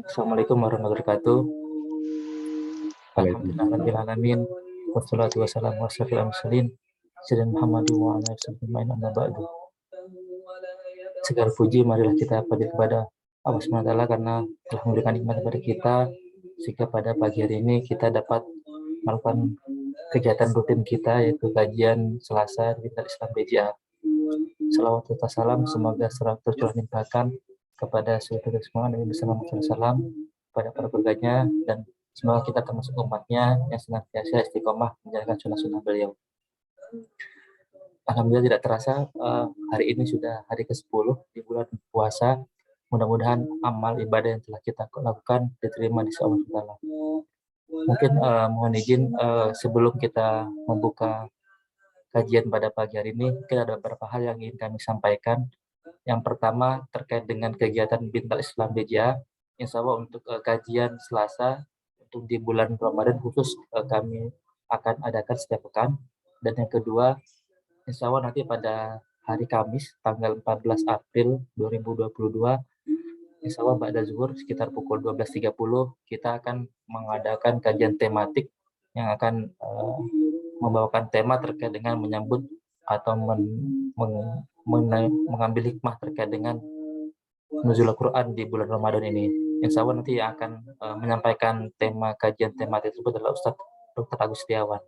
Assalamualaikum warahmatullahi wabarakatuh. Alhamdulillahirrahmanirrahim. Wassalatu wassalamu ala asyrofil mursalin sayyidina Muhammadin wa ala alihi wasallam, amma ba'du. Segala puji marilah kita pada kepada Allah SWT karena telah memberikan nikmat kepada kita sehingga pada pagi hari ini kita dapat melakukan kegiatan rutin kita, yaitu kajian Selasa di Bintang Islam BJA. Salawat serta salam semoga selalu tercurah limpahkan kepada saudara semua Nabi Muhammad SAW, kepada para keluarganya, dan semoga kita termasuk umatnya yang senantiasa istiqomah menjalankan sunnah-sunnah beliau. Alhamdulillah tidak terasa hari ini sudah hari ke-10 di bulan puasa. Mudah-mudahan amal ibadah yang telah kita lakukan diterima di sisi Allah SWT. Mungkin mohon izin sebelum kita membuka kajian pada pagi hari ini, mungkin ada beberapa hal yang ingin kami sampaikan. Yang pertama terkait dengan kegiatan Bintang Islam BJA. Insya Allah untuk kajian Selasa untuk di bulan Ramadan khusus kami akan adakan setiap pekan. Dan yang kedua, insya Allah nanti pada hari Kamis tanggal 14 April 2022, insya Allah pada zuhur sekitar pukul 12.30 kita akan mengadakan kajian tematik yang akan membawakan tema terkait dengan menyambut atau mengambil hikmah terkait dengan nuzul Al-Quran di bulan Ramadan ini. Insya Allah nanti yang akan menyampaikan tema kajian tematik tersebut adalah Ustadz Dr. Agus Setiawan.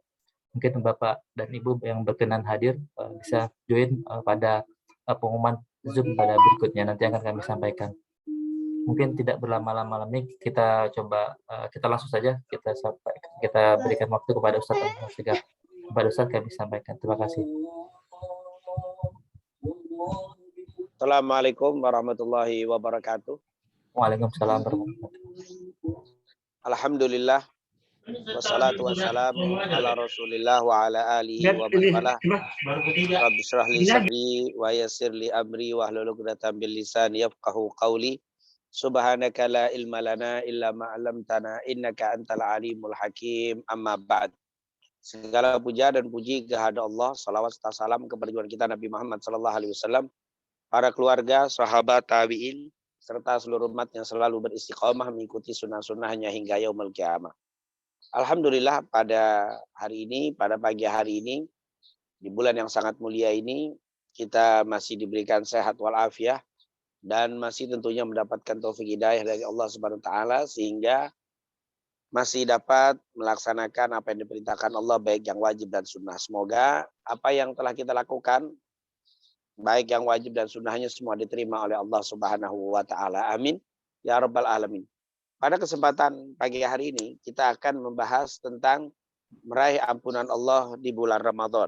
Mungkin Bapak dan Ibu yang berkenan hadir bisa join pada pengumuman Zoom pada berikutnya, nanti akan kami sampaikan. Mungkin tidak berlama-lama ini kita coba kita langsung saja kita berikan waktu kepada Ustadz Segar. Kepada Ustadz kami sampaikan. Terima kasih. Assalamualaikum warahmatullahi wabarakatuh. Waalaikumsalam warahmatullahi wabarakatuh. Alhamdulillah. Wassalatu wassalamu ala Rasulillah wa ala alihi wa man walah. Rabbi shrah li sadri wa yassir li amri wahlul 'uqdatam min lisani yafqahu qawli. Subhanaka la ilma lana illa ma 'allamtana innaka antal alimul hakim. Amma ba'd. Segala puja dan puji kehadirat Allah, salawat serta salam kepada junjungan kita Nabi Muhammad sallallahu alaihi wasallam, para keluarga, sahabat, tabi'in, serta seluruh umat yang selalu beristiqomah mengikuti sunnah-sunnahnya hingga yaumul kiamah. Alhamdulillah pada hari ini, pada pagi hari ini, di bulan yang sangat mulia ini, kita masih diberikan sehat walafiat dan masih tentunya mendapatkan taufik hidayah dari Allah Subhanahu wa taala sehingga masih dapat melaksanakan apa yang diperintahkan Allah baik yang wajib dan sunnah. Semoga apa yang telah kita lakukan baik yang wajib dan sunnahnya semua diterima oleh Allah Subhanahu wa taala. Amin ya rabbal alamin. Pada kesempatan pagi hari ini kita akan membahas tentang meraih ampunan Allah di bulan Ramadan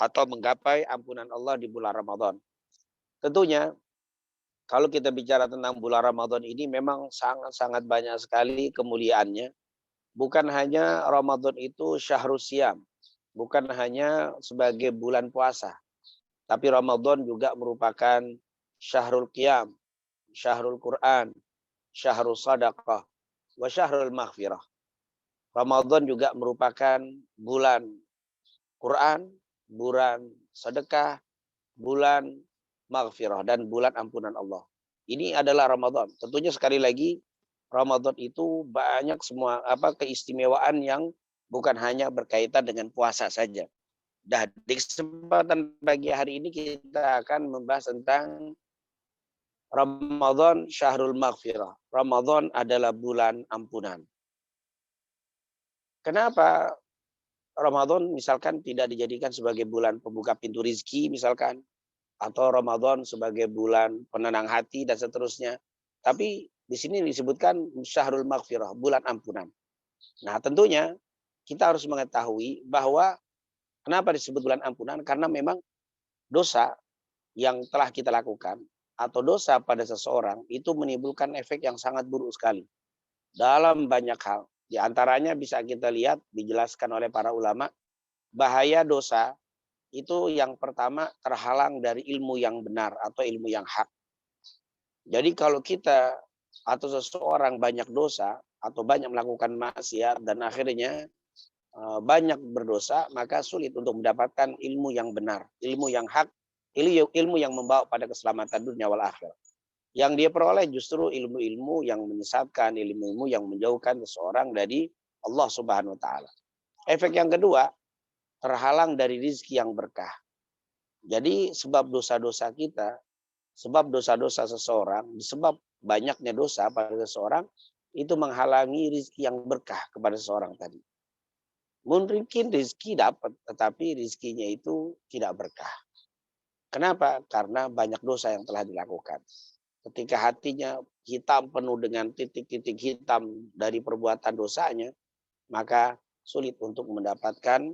atau menggapai ampunan Allah di bulan Ramadan. Tentunya kalau kita bicara tentang bulan Ramadan ini memang sangat-sangat banyak sekali kemuliaannya. Bukan hanya Ramadan itu syahrus siyam, bukan hanya sebagai bulan puasa. Tapi Ramadan juga merupakan syahrul qiyam, syahrul Quran, syahrul sadaqah, wa syahrul maghfirah. Ramadan juga merupakan bulan Quran, bulan sedekah, bulan maghfirah, dan bulan ampunan Allah. Ini adalah Ramadan. Tentunya sekali lagi, Ramadan itu banyak semua keistimewaan yang bukan hanya berkaitan dengan puasa saja. Dan di kesempatan pagi hari ini kita akan membahas tentang Ramadan syahrul maghfirah. Ramadan adalah bulan ampunan. Kenapa Ramadan misalkan tidak dijadikan sebagai bulan pembuka pintu rizki misalkan, atau Ramadan sebagai bulan penenang hati dan seterusnya. Tapi di sini disebutkan syahrul maghfirah, bulan ampunan. Nah, tentunya kita harus mengetahui bahwa kenapa disebut bulan ampunan? Karena memang dosa yang telah kita lakukan atau dosa pada seseorang itu menimbulkan efek yang sangat buruk sekali dalam banyak hal. Di antaranya bisa kita lihat dijelaskan oleh para ulama, bahaya dosa itu yang pertama terhalang dari ilmu yang benar atau ilmu yang hak. Jadi kalau kita atau seseorang banyak dosa atau banyak melakukan maksiat dan akhirnya banyak berdosa, maka sulit untuk mendapatkan ilmu yang benar, ilmu yang hak ilmu yang membawa pada keselamatan dunia wal akhirat. Yang dia peroleh justru ilmu-ilmu yang menyesatkan, ilmu-ilmu yang menjauhkan seseorang dari Allah Subhanahu wa taala. Efek yang kedua, terhalang dari rizki yang berkah. Jadi sebab dosa-dosa kita, sebab dosa-dosa seseorang, sebab banyaknya dosa pada seseorang, itu menghalangi rizki yang berkah kepada seseorang tadi. Mungkin rizki dapat, tetapi rizkinya itu tidak berkah. Kenapa? Karena banyak dosa yang telah dilakukan. Ketika hatinya hitam penuh dengan titik-titik hitam dari perbuatan dosanya, maka sulit untuk mendapatkan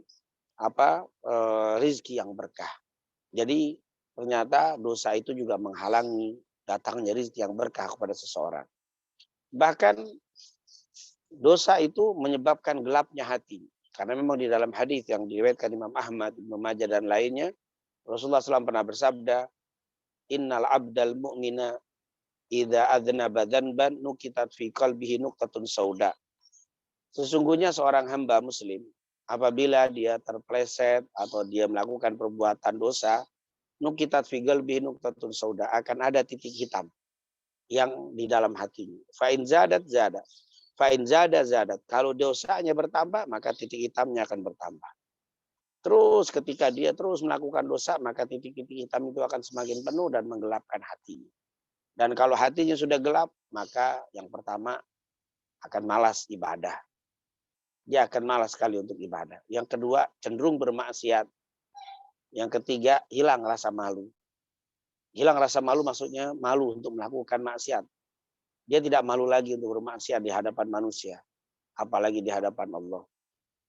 rizki yang berkah. Jadi ternyata dosa itu juga menghalangi datangnya rizki yang berkah kepada seseorang. Bahkan dosa itu menyebabkan gelapnya hati. Karena memang di dalam hadis yang diriwayatkan Imam Ahmad, Ibnu Majah dan lainnya, Rasulullah SAW pernah bersabda, Innal abdal mu'mina idza adznaba dzanban nukitat fi qalbihi nuqtatun sauda. Sesungguhnya seorang hamba muslim apabila dia terpleset atau dia melakukan perbuatan dosa, nukitat fi qalbihi nuqtatun sauda, akan ada titik hitam yang di dalam hatinya. Fa in zadat zadat. Fa in zada zadat. Kalau dosanya bertambah, maka titik hitamnya akan bertambah. Terus ketika dia terus melakukan dosa, maka titik-titik hitam itu akan semakin penuh dan menggelapkan hatinya. Dan kalau hatinya sudah gelap, maka yang pertama akan malas ibadah. Dia akan malas sekali untuk ibadah. Yang kedua, cenderung bermaksiat. Yang ketiga, hilang rasa malu. Hilang rasa malu maksudnya malu untuk melakukan maksiat. Dia tidak malu lagi untuk bermaksiat di hadapan manusia, apalagi di hadapan Allah.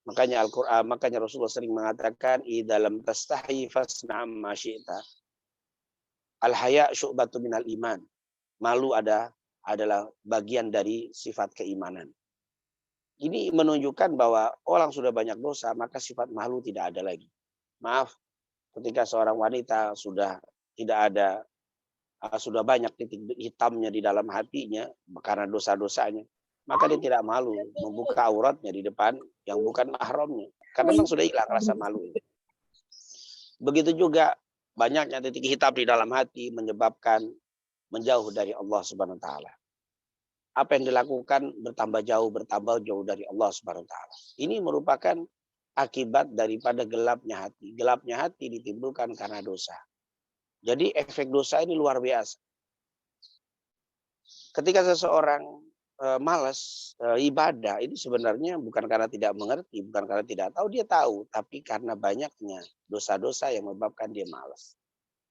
Makanya Al-Qur'an, makanya Rasulullah sering mengatakan, "Idzalam tastahi fasna' ma syi'ta." Al-haya' syu'batun minal iman. Malu adalah bagian dari sifat keimanan. Ini menunjukkan bahwa orang sudah banyak dosa, maka sifat malu tidak ada lagi. Maaf, ketika seorang wanita sudah tidak ada, sudah banyak titik hitamnya di dalam hatinya karena dosa-dosanya, maka dia tidak malu membuka auratnya di depan yang bukan mahramnya. Karena memang sudah hilang rasa malu. Begitu juga banyaknya titik hitam di dalam hati menyebabkan menjauh dari Allah Subhanahu wa taala. Apa yang dilakukan bertambah jauh dari Allah Subhanahu wa taala. Ini merupakan akibat daripada gelapnya hati. Gelapnya hati ditimbulkan karena dosa. Jadi efek dosa ini luar biasa. Ketika seseorang malas ibadah, ini sebenarnya bukan karena tidak mengerti, bukan karena tidak tahu, dia tahu, tapi karena banyaknya dosa-dosa yang menyebabkan dia malas.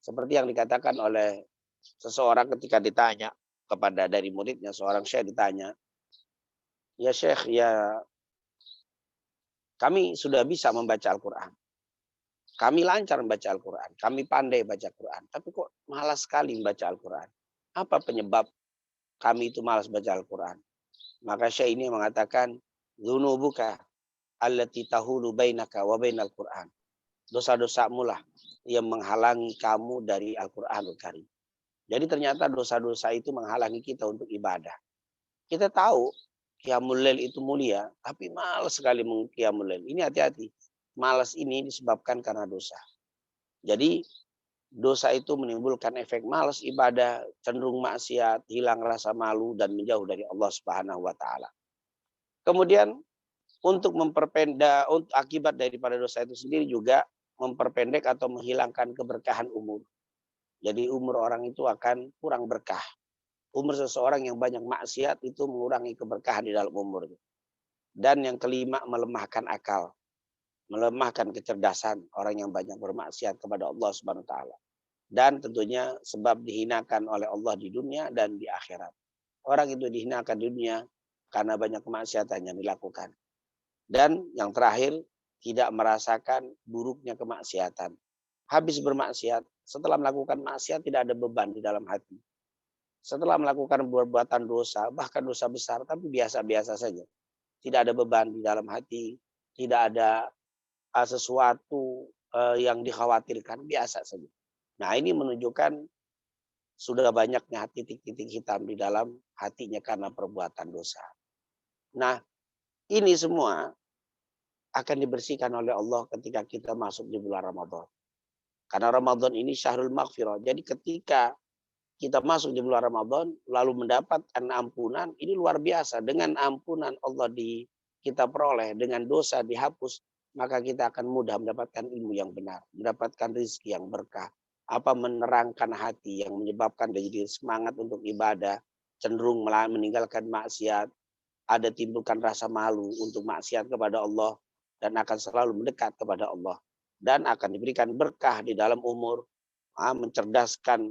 Seperti yang dikatakan oleh seseorang ketika ditanya kepada dari muridnya, seorang syekh ditanya, "Ya Syekh, ya kami sudah bisa membaca Al-Quran. Kami lancar membaca Al-Quran. Kami pandai baca Al-Quran. Tapi kok malas sekali membaca Al-Quran. Apa penyebab kami itu malas baca Al-Quran?" Maka Syekh ini mengatakan, "Dzunubuka allati tahulu bainaka wa bainal Quran." Dosa-dosamu lah yang menghalangi kamu dari Al-Quranul Karim. Jadi ternyata dosa-dosa itu menghalangi kita untuk ibadah. Kita tahu Qiyamul Lail itu mulia, tapi malas sekali Qiyamul Lail. Ini hati-hati. Malas ini disebabkan karena dosa. Jadi dosa itu menimbulkan efek malas ibadah, cenderung maksiat, hilang rasa malu, dan menjauh dari Allah Subhanahu wa taala. Kemudian untuk memperpendek, untuk akibat daripada dosa itu sendiri juga memperpendek atau menghilangkan keberkahan umur. Jadi umur orang itu akan kurang berkah. Umur seseorang yang banyak maksiat itu mengurangi keberkahan di dalam umurnya. Dan yang kelima, melemahkan akal. Melemahkan kecerdasan orang yang banyak bermaksiat kepada Allah Subhanahu wa taala. Dan tentunya sebab dihinakan oleh Allah di dunia dan di akhirat. Orang itu dihinakan di dunia karena banyak kemaksiatan yang dilakukan. Dan yang terakhir, tidak merasakan buruknya kemaksiatan. Habis bermaksiat, setelah melakukan maksiat tidak ada beban di dalam hati. Setelah melakukan perbuatan dosa, bahkan dosa besar, tapi biasa-biasa saja. Tidak ada beban di dalam hati, tidak ada sesuatu yang dikhawatirkan, biasa saja. Nah, ini menunjukkan sudah banyaknya titik-titik hitam di dalam hatinya karena perbuatan dosa. Nah, ini semua akan dibersihkan oleh Allah ketika kita masuk di bulan Ramadan. Karena Ramadan ini syahrul maghfirah. Jadi ketika kita masuk di bulan Ramadan, lalu mendapatkan ampunan, ini luar biasa. Dengan ampunan Allah kita peroleh, dengan dosa dihapus, maka kita akan mudah mendapatkan ilmu yang benar, mendapatkan rezeki yang berkah, menerangkan hati yang menyebabkan jadi semangat untuk ibadah, cenderung meninggalkan maksiat, ada timbulkan rasa malu untuk maksiat kepada Allah, dan akan selalu mendekat kepada Allah. Dan akan diberikan berkah di dalam umur, mencerdaskan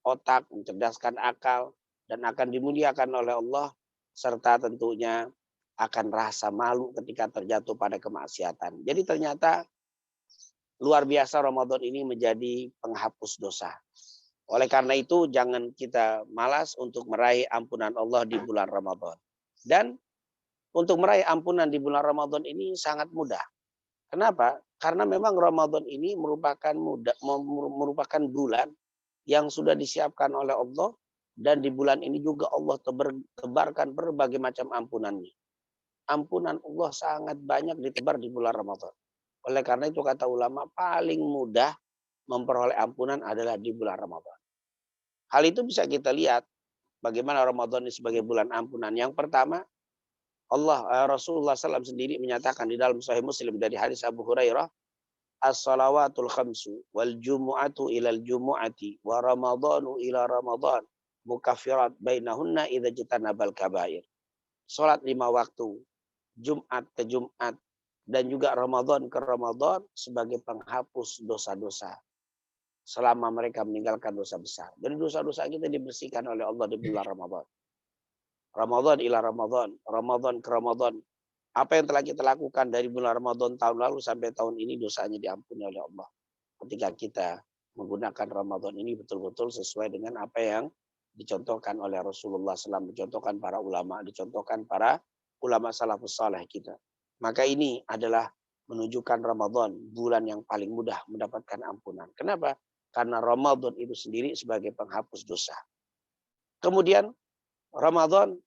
otak, mencerdaskan akal, dan akan dimuliakan oleh Allah, serta tentunya akan rasa malu ketika terjatuh pada kemaksiatan. Jadi ternyata luar biasa Ramadan ini menjadi penghapus dosa. Oleh karena itu jangan kita malas untuk meraih ampunan Allah di bulan Ramadan. Dan untuk meraih ampunan di bulan Ramadan ini sangat mudah. Kenapa? Karena memang Ramadan ini merupakan bulan yang sudah disiapkan oleh Allah, dan di bulan ini juga Allah tebarkan berbagai macam ampunannya. Ampunan Allah sangat banyak ditebar di bulan Ramadan. Oleh karena itu kata ulama paling mudah memperoleh ampunan adalah di bulan Ramadan. Hal itu bisa kita lihat bagaimana Ramadan ini sebagai bulan ampunan. Yang pertama, Rasulullah SAW sendiri menyatakan di dalam Sahih Muslim dari hadis Abu Hurairah, as-salawatul khamsu wal jumu'atu ilal jumu'ati wa ramadhanu ila ramadhan mukaffirat bainahunna idza jitanabal kabair. Salat 5 waktu, Jumat ke Jumat, dan juga Ramadan ke Ramadan sebagai penghapus dosa-dosa selama mereka meninggalkan dosa besar. Jadi dosa-dosa kita dibersihkan oleh Allah di bulan Ramadan. Ramadan ila Ramadan, Ramadan ke Ramadan. Apa yang telah kita lakukan dari bulan Ramadan tahun lalu sampai tahun ini dosanya diampuni oleh Allah. Ketika kita menggunakan Ramadan ini betul-betul sesuai dengan apa yang dicontohkan oleh Rasulullah SAW, dicontohkan para ulama, dicontohkan para ulama salafus saleh kita. Maka ini adalah menunjukkan Ramadan, bulan yang paling mudah mendapatkan ampunan. Kenapa? Karena Ramadan itu sendiri sebagai penghapus dosa. Kemudian Ramadan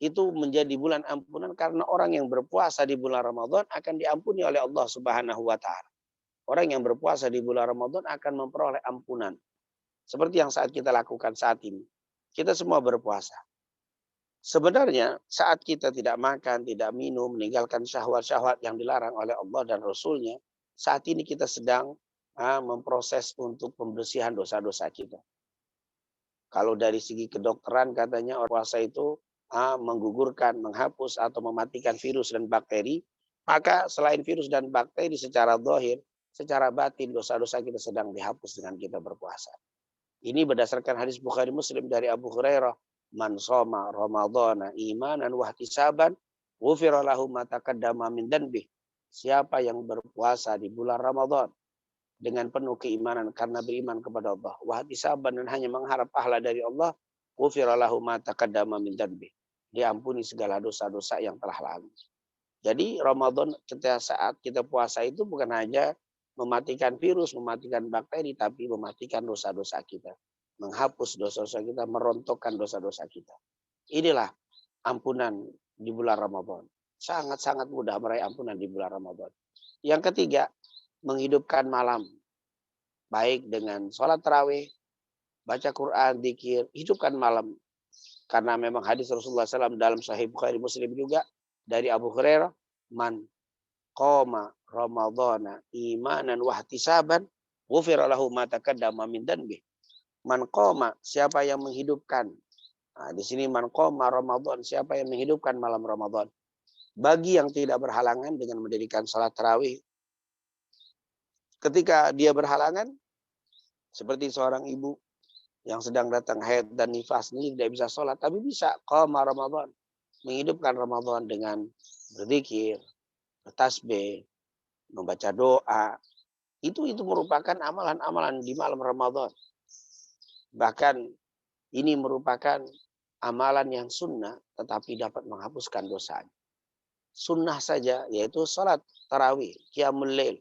itu menjadi bulan ampunan karena orang yang berpuasa di bulan Ramadan akan diampuni oleh Allah Subhanahu wa taala. Orang yang berpuasa di bulan Ramadan akan memperoleh ampunan. Seperti yang saat kita lakukan saat ini. Kita semua berpuasa. Sebenarnya saat kita tidak makan, tidak minum, meninggalkan syahwat-syahwat yang dilarang oleh Allah dan Rasulnya, saat ini kita sedang memproses untuk pembersihan dosa-dosa kita. Kalau dari segi kedokteran katanya orang puasa itu menggugurkan, menghapus atau mematikan virus dan bakteri, maka selain virus dan bakteri secara zahir, secara batin dosa-dosa kita sedang dihapus dengan kita berpuasa. Ini berdasarkan hadis Bukhari Muslim dari Abu Hurairah, man shoma ramadhana imanan wa ihtisaban ghufira lahu ma taqaddama min dhanbi. Siapa yang berpuasa di bulan Ramadan dengan penuh keimanan karena beriman kepada Allah, wa ihtisaban, dan hanya mengharap pahala dari Allah, ghufira lahu ma taqaddama min dhanbi. Diampuni segala dosa-dosa yang telah lalu. Jadi Ramadan ketika saat kita puasa itu bukan hanya mematikan virus, mematikan bakteri, tapi mematikan dosa-dosa kita. Menghapus dosa-dosa kita, merontokkan dosa-dosa kita. Inilah ampunan di bulan Ramadan. Sangat-sangat mudah meraih ampunan di bulan Ramadan. Yang ketiga, menghidupkan malam. Baik dengan sholat tarawih, baca Quran, zikir, hidupkan malam. Karena memang hadis Rasulullah SAW dalam Sahih Bukhari Muslim juga dari Abu Hurairah, man qama ramadhana imanan wa ihtisaban ghufira lahu ma taqaddama min dhanbi. Man qama, siapa yang menghidupkan. Nah, di sini man qama Ramadan, siapa yang menghidupkan malam Ramadan. Bagi yang tidak berhalangan dengan mendirikan salat tarawih. Ketika dia berhalangan, seperti seorang ibu yang sedang datang haid dan nifas ini tidak bisa sholat, tapi bisa qama Ramadan, menghidupkan Ramadan dengan berzikir, bertasbih, membaca doa. Itu merupakan amalan-amalan di malam Ramadan. Bahkan ini merupakan amalan yang sunnah, tetapi dapat menghapuskan dosanya. Sunnah saja, yaitu sholat tarawih, qiyamul lail.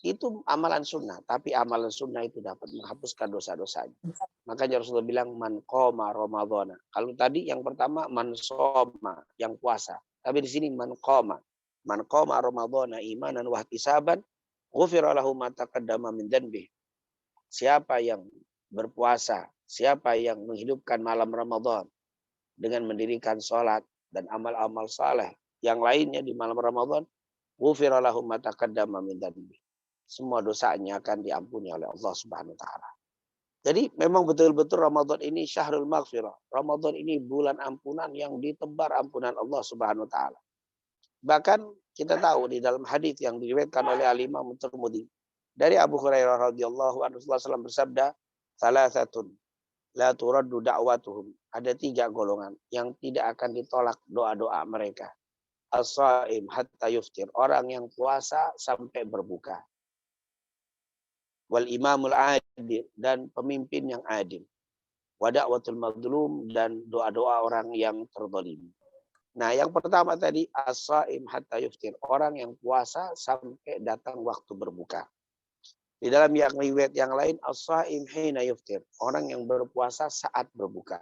Itu amalan sunnah, tapi amalan sunnah itu dapat menghapuskan dosa-dosanya. Makanya Rasulullah bilang man qoma ramadhana. Kalau tadi yang pertama man shoma, yang puasa. Tapi di sini man qoma ramadhana imanan wa ihtisaban ghufira lahu ma taqaddama min dhanbi. Siapa yang berpuasa, siapa yang menghidupkan malam Ramadan dengan mendirikan sholat dan amal-amal saleh yang lainnya di malam Ramadan, ghufira lahu ma taqaddama min dhanbi. Semua dosanya akan diampuni oleh Allah Subhanahu wa taala. Jadi memang betul-betul Ramadan ini syahrul maghfirah. Ramadan ini bulan ampunan yang ditebar ampunan Allah Subhanahu wa taala. Bahkan kita tahu di dalam hadis yang diriwayatkan oleh Al-Imam Tirmidzi dari Abu Hurairah radhiyallahu anhu, Rasulullah SAW bersabda, "Salasatun la turaddu da'watuhum." Ada 3 golongan yang tidak akan ditolak doa-doa mereka. As-shaim hatta yuftir, orang yang puasa sampai berbuka. Wal imamul adil, dan pemimpin yang adil. Wa da'watul mazlum, dan doa-doa orang yang terzalim. Nah, yang pertama tadi as-shaim hatta yuftir, orang yang puasa sampai datang waktu berbuka. Di dalam yang riwayat yang lain as-shaim hina yuftir, orang yang berpuasa saat berbuka.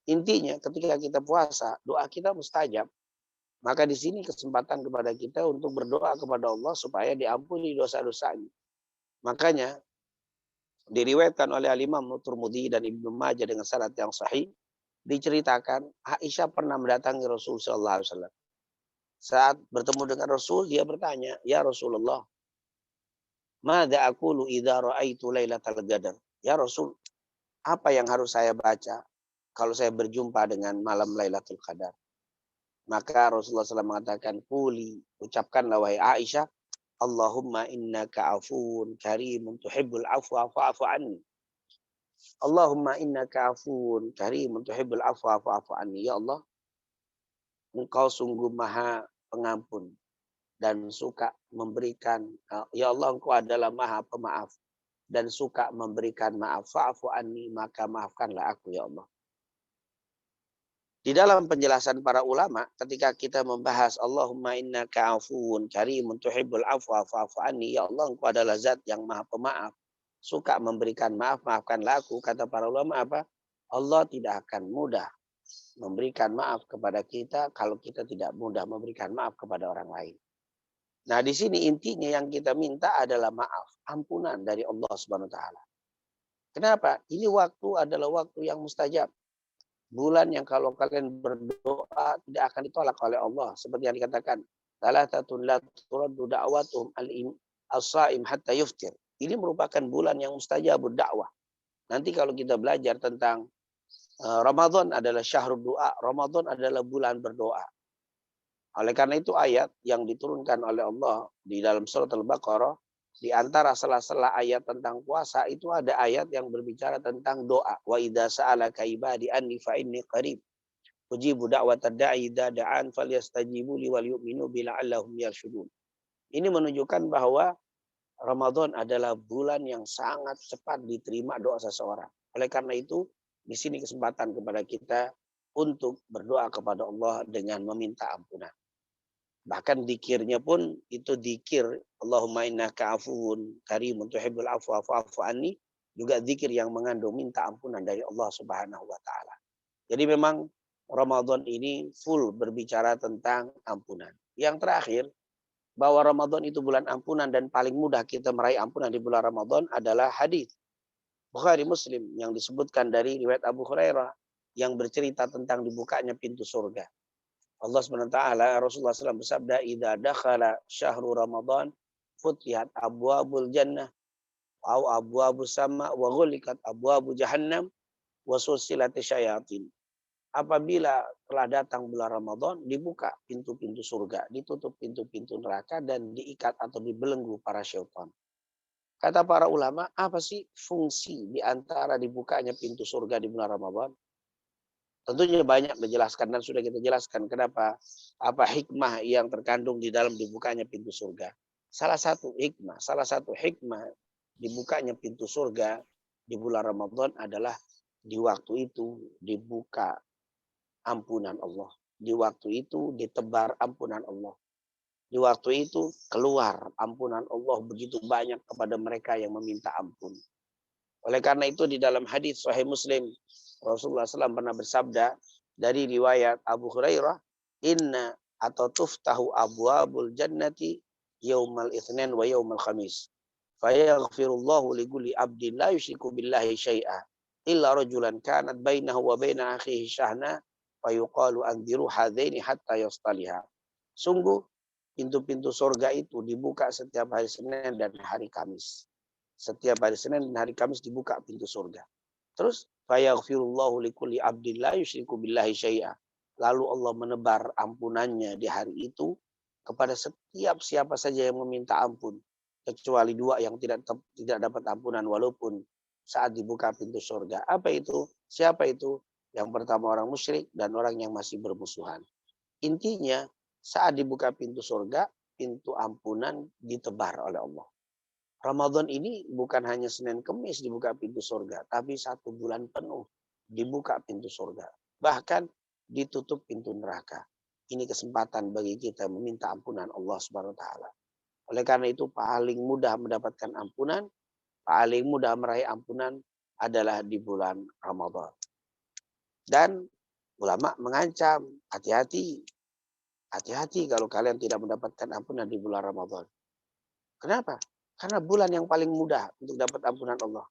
Intinya ketika kita puasa, doa kita mustajab. Maka di sini kesempatan kepada kita untuk berdoa kepada Allah supaya diampuni dosa-dosanya. Makanya diriwayatkan oleh Al-Imam Tirmidzi dan Ibnu Majah dengan sanad yang sahih, diceritakan Aisyah pernah mendatangi Rasul sallallahu alaihi wasallam. Saat bertemu dengan Rasul, dia bertanya, "Ya Rasulullah, madza aqulu idza ra'aitu lailatal qadar?" Ya Rasul, apa yang harus saya baca kalau saya berjumpa dengan malam Lailatul Qadar? Maka Rasulullah SAW mengatakan, "Quli," ucapkanlah wahai Aisyah, "Allahumma innaka afuwun karimun tuhibbul afwa fa'fu anni." Allahumma innaka afuwun karimun tuhibbul afwa fa'fu anni. Ya Allah, Engkau sungguh Maha Pengampun dan suka memberikan. Ya Allah, Engkau adalah Maha Pemaaf dan suka memberikan maaf. Fa'fu anni, maka maafkanlah aku ya Allah. Di dalam penjelasan para ulama ketika kita membahas Allahumma innaka afuwun karimun tuhibbul afwa fa'fu anni, ya Allah, Engkau adalah zat yang Maha Pemaaf, suka memberikan maaf, maafkanlah aku. Kata para ulama apa? Allah tidak akan mudah memberikan maaf kepada kita kalau kita tidak mudah memberikan maaf kepada orang lain. Nah, di sini intinya yang kita minta adalah maaf, ampunan dari Allah Subhanahu wa taala. Kenapa? Ini waktu adalah waktu yang mustajab. Bulan yang kalau kalian berdoa tidak akan ditolak oleh Allah. Seperti yang dikatakan, "Salasatun la turaddu da'watuhum as-shaim hatta yuftir." Ini merupakan bulan yang mustajabud dakwah. Nanti kalau kita belajar tentang Ramadan adalah syahrul doa, Ramadan adalah bulan berdoa. Oleh karena itu ayat yang diturunkan oleh Allah di dalam surat Al-Baqarah, di antara sela-sela ayat tentang puasa itu ada ayat yang berbicara tentang doa. Wa idza sa'alaka ibadi anni fa inni qarib ujibu da'watad da'i idza da'an falyastajibu li wal yu'minu bi la'allahum yarshudun. Ini menunjukkan bahwa Ramadan adalah bulan yang sangat cepat diterima doa seseorang. Oleh karena itu, di sini kesempatan kepada kita untuk berdoa kepada Allah dengan meminta ampunan. Bahkan zikirnya pun itu zikir Allahumma innaka afuwun karimun tuhibbul afwa fa'fu anni, juga zikir yang mengandung minta ampunan dari Allah Subhanahu wa taala. Jadi memang Ramadan ini full berbicara tentang ampunan. Yang terakhir, bahwa Ramadan itu bulan ampunan dan paling mudah kita meraih ampunan di bulan Ramadan adalah hadis Bukhari Muslim yang disebutkan dari riwayat Abu Hurairah yang bercerita tentang dibukanya pintu surga. Allah SWT, Rasulullah SAW bersabda, "Idza dakhala syahru Ramadan, futihat abwabul jannah, au abwabus sama, wa ghulikat abwabu jahannam, wa susilati syayatin." Apabila telah datang bulan Ramadan, dibuka pintu-pintu surga, ditutup pintu-pintu neraka, dan diikat atau dibelenggu para syaitan. Kata para ulama, apa sih fungsi di antara dibukanya pintu surga di bulan Ramadan? Tentunya banyak menjelaskan dan sudah kita jelaskan kenapa, apa hikmah yang terkandung di dalam dibukanya pintu surga. Salah satu hikmah dibukanya pintu surga di bulan Ramadan adalah di waktu itu dibuka ampunan Allah. Di waktu itu ditebar ampunan Allah. Di waktu itu keluar ampunan Allah begitu banyak kepada mereka yang meminta ampun. Oleh karena itu di dalam hadis Sahih Muslim, Rasulullah SAW pernah bersabda dari riwayat Abu Hurairah, "Inna atau tuftahu abwabul jannati yaumal itsnin wa yaumal khamis." Fayaghfirullahu likulli abdin la yusyriku billahi syai'a illa rajulan kanat bainahu wa baina akhihi syahna fayuqalu anziru hadaini hatta yastaliha. Sungguh pintu-pintu surga itu dibuka setiap hari Senin dan hari Kamis. Setiap hari Senin dan hari Kamis dibuka pintu surga. Terus fayaghfirullahu likulli abdin la yusyriku billahi syai'a. Lalu Allah menebar ampunannya di hari itu kepada setiap siapa saja yang meminta ampun, kecuali dua yang tidak dapat ampunan walaupun saat dibuka pintu surga. Apa itu? Siapa itu? Yang pertama orang musyrik dan orang yang masih bermusuhan. Intinya saat dibuka pintu surga, pintu ampunan ditebar oleh Allah. Ramadan ini bukan hanya Senin Kemis dibuka pintu surga, tapi 1 bulan penuh dibuka pintu surga. Bahkan ditutup pintu neraka. Ini kesempatan bagi kita meminta ampunan Allah Subhanahu wa taala. Oleh karena itu paling mudah mendapatkan ampunan, paling mudah meraih ampunan adalah di bulan Ramadan. Dan ulama mengancam, hati-hati. Hati-hati kalau kalian tidak mendapatkan ampunan di bulan Ramadan. Kenapa? Karena bulan yang paling mudah untuk dapat ampunan Allah.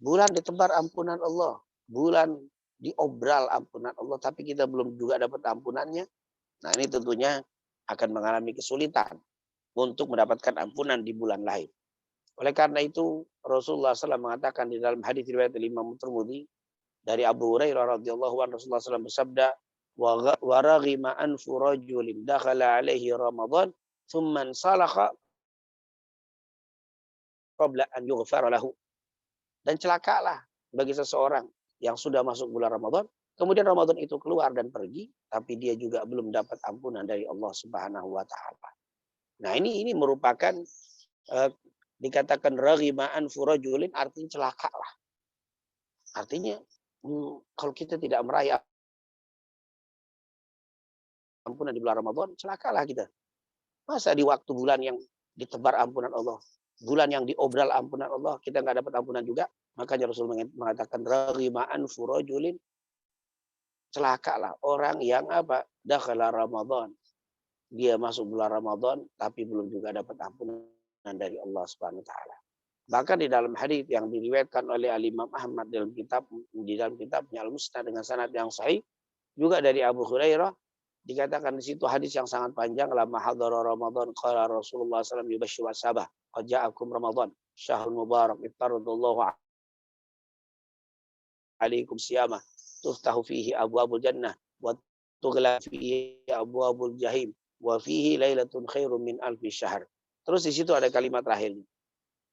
Bulan ditebar ampunan Allah. Bulan diobral ampunan Allah. Tapi kita belum juga dapat ampunannya. Nah ini tentunya akan mengalami kesulitan untuk mendapatkan ampunan di bulan lain. Oleh karena itu Rasulullah SAW mengatakan di dalam hadis riwayat Imam Tirmidzi dari Abu Hurairah radhiyallahu anhu, Rasulullah SAW bersabda, wa raghima anfu rajulin dakhala alaihi Ramadan thumma salakha qabla an yughfar lahu. Dan celakalah bagi seseorang yang sudah masuk bulan Ramadan, kemudian Ramadan itu keluar dan pergi, tapi dia juga belum dapat ampunan dari Allah Subhanahu wa taala. Nah, ini merupakan dikatakan raghima anfu rajulin, artinya celakalah. Artinya kalau kita tidak meraih ampunan di bulan Ramadan, celakalah kita. Masa di waktu bulan yang ditebar ampunan Allah, bulan yang diobral ampunan Allah, kita nggak dapat ampunan juga? Makanya Rasul mengatakan raghima anfu rajulin, celakalah orang yang apa? Dakhala Ramadan. Dia masuk bulan Ramadan tapi belum juga dapat ampunan dari Allah Subhanahu wa taala. Bahkan di dalam hadis yang diriwayatkan oleh Imam Ahmad di dalam kitabnya Al-Musnad dengan sanad yang sahih juga dari Abu Hurairah, dikatakan di situ hadis yang sangat panjang, lama hadara Ramadan qala Rasulullah SAW yubashshiru ashabah qad ja'akum Ramadan syahrun mubarak iftaradallahu alaikum siyamah tuftahu fihi abwabul jannah wa tughla fihi abwabul jahim wa fihi lailatun khairum min alfi syahr. Terus di situ ada kalimat terakhirnya,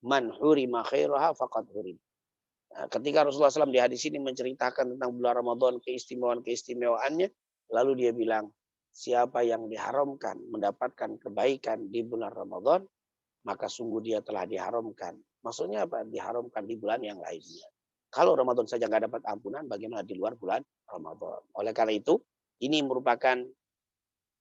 man hurima khairaha faqad hurim. Nah, ketika Rasulullah SAW di hadis ini menceritakan tentang bulan Ramadan, keistimewaan-keistimewaannya, lalu dia bilang, siapa yang diharamkan mendapatkan kebaikan di bulan Ramadan, maka sungguh dia telah diharamkan. Maksudnya apa? Diharamkan di bulan yang lainnya. Kalau Ramadan saja nggak dapat ampunan, bagaimana di luar bulan Ramadan? Oleh karena itu, ini merupakan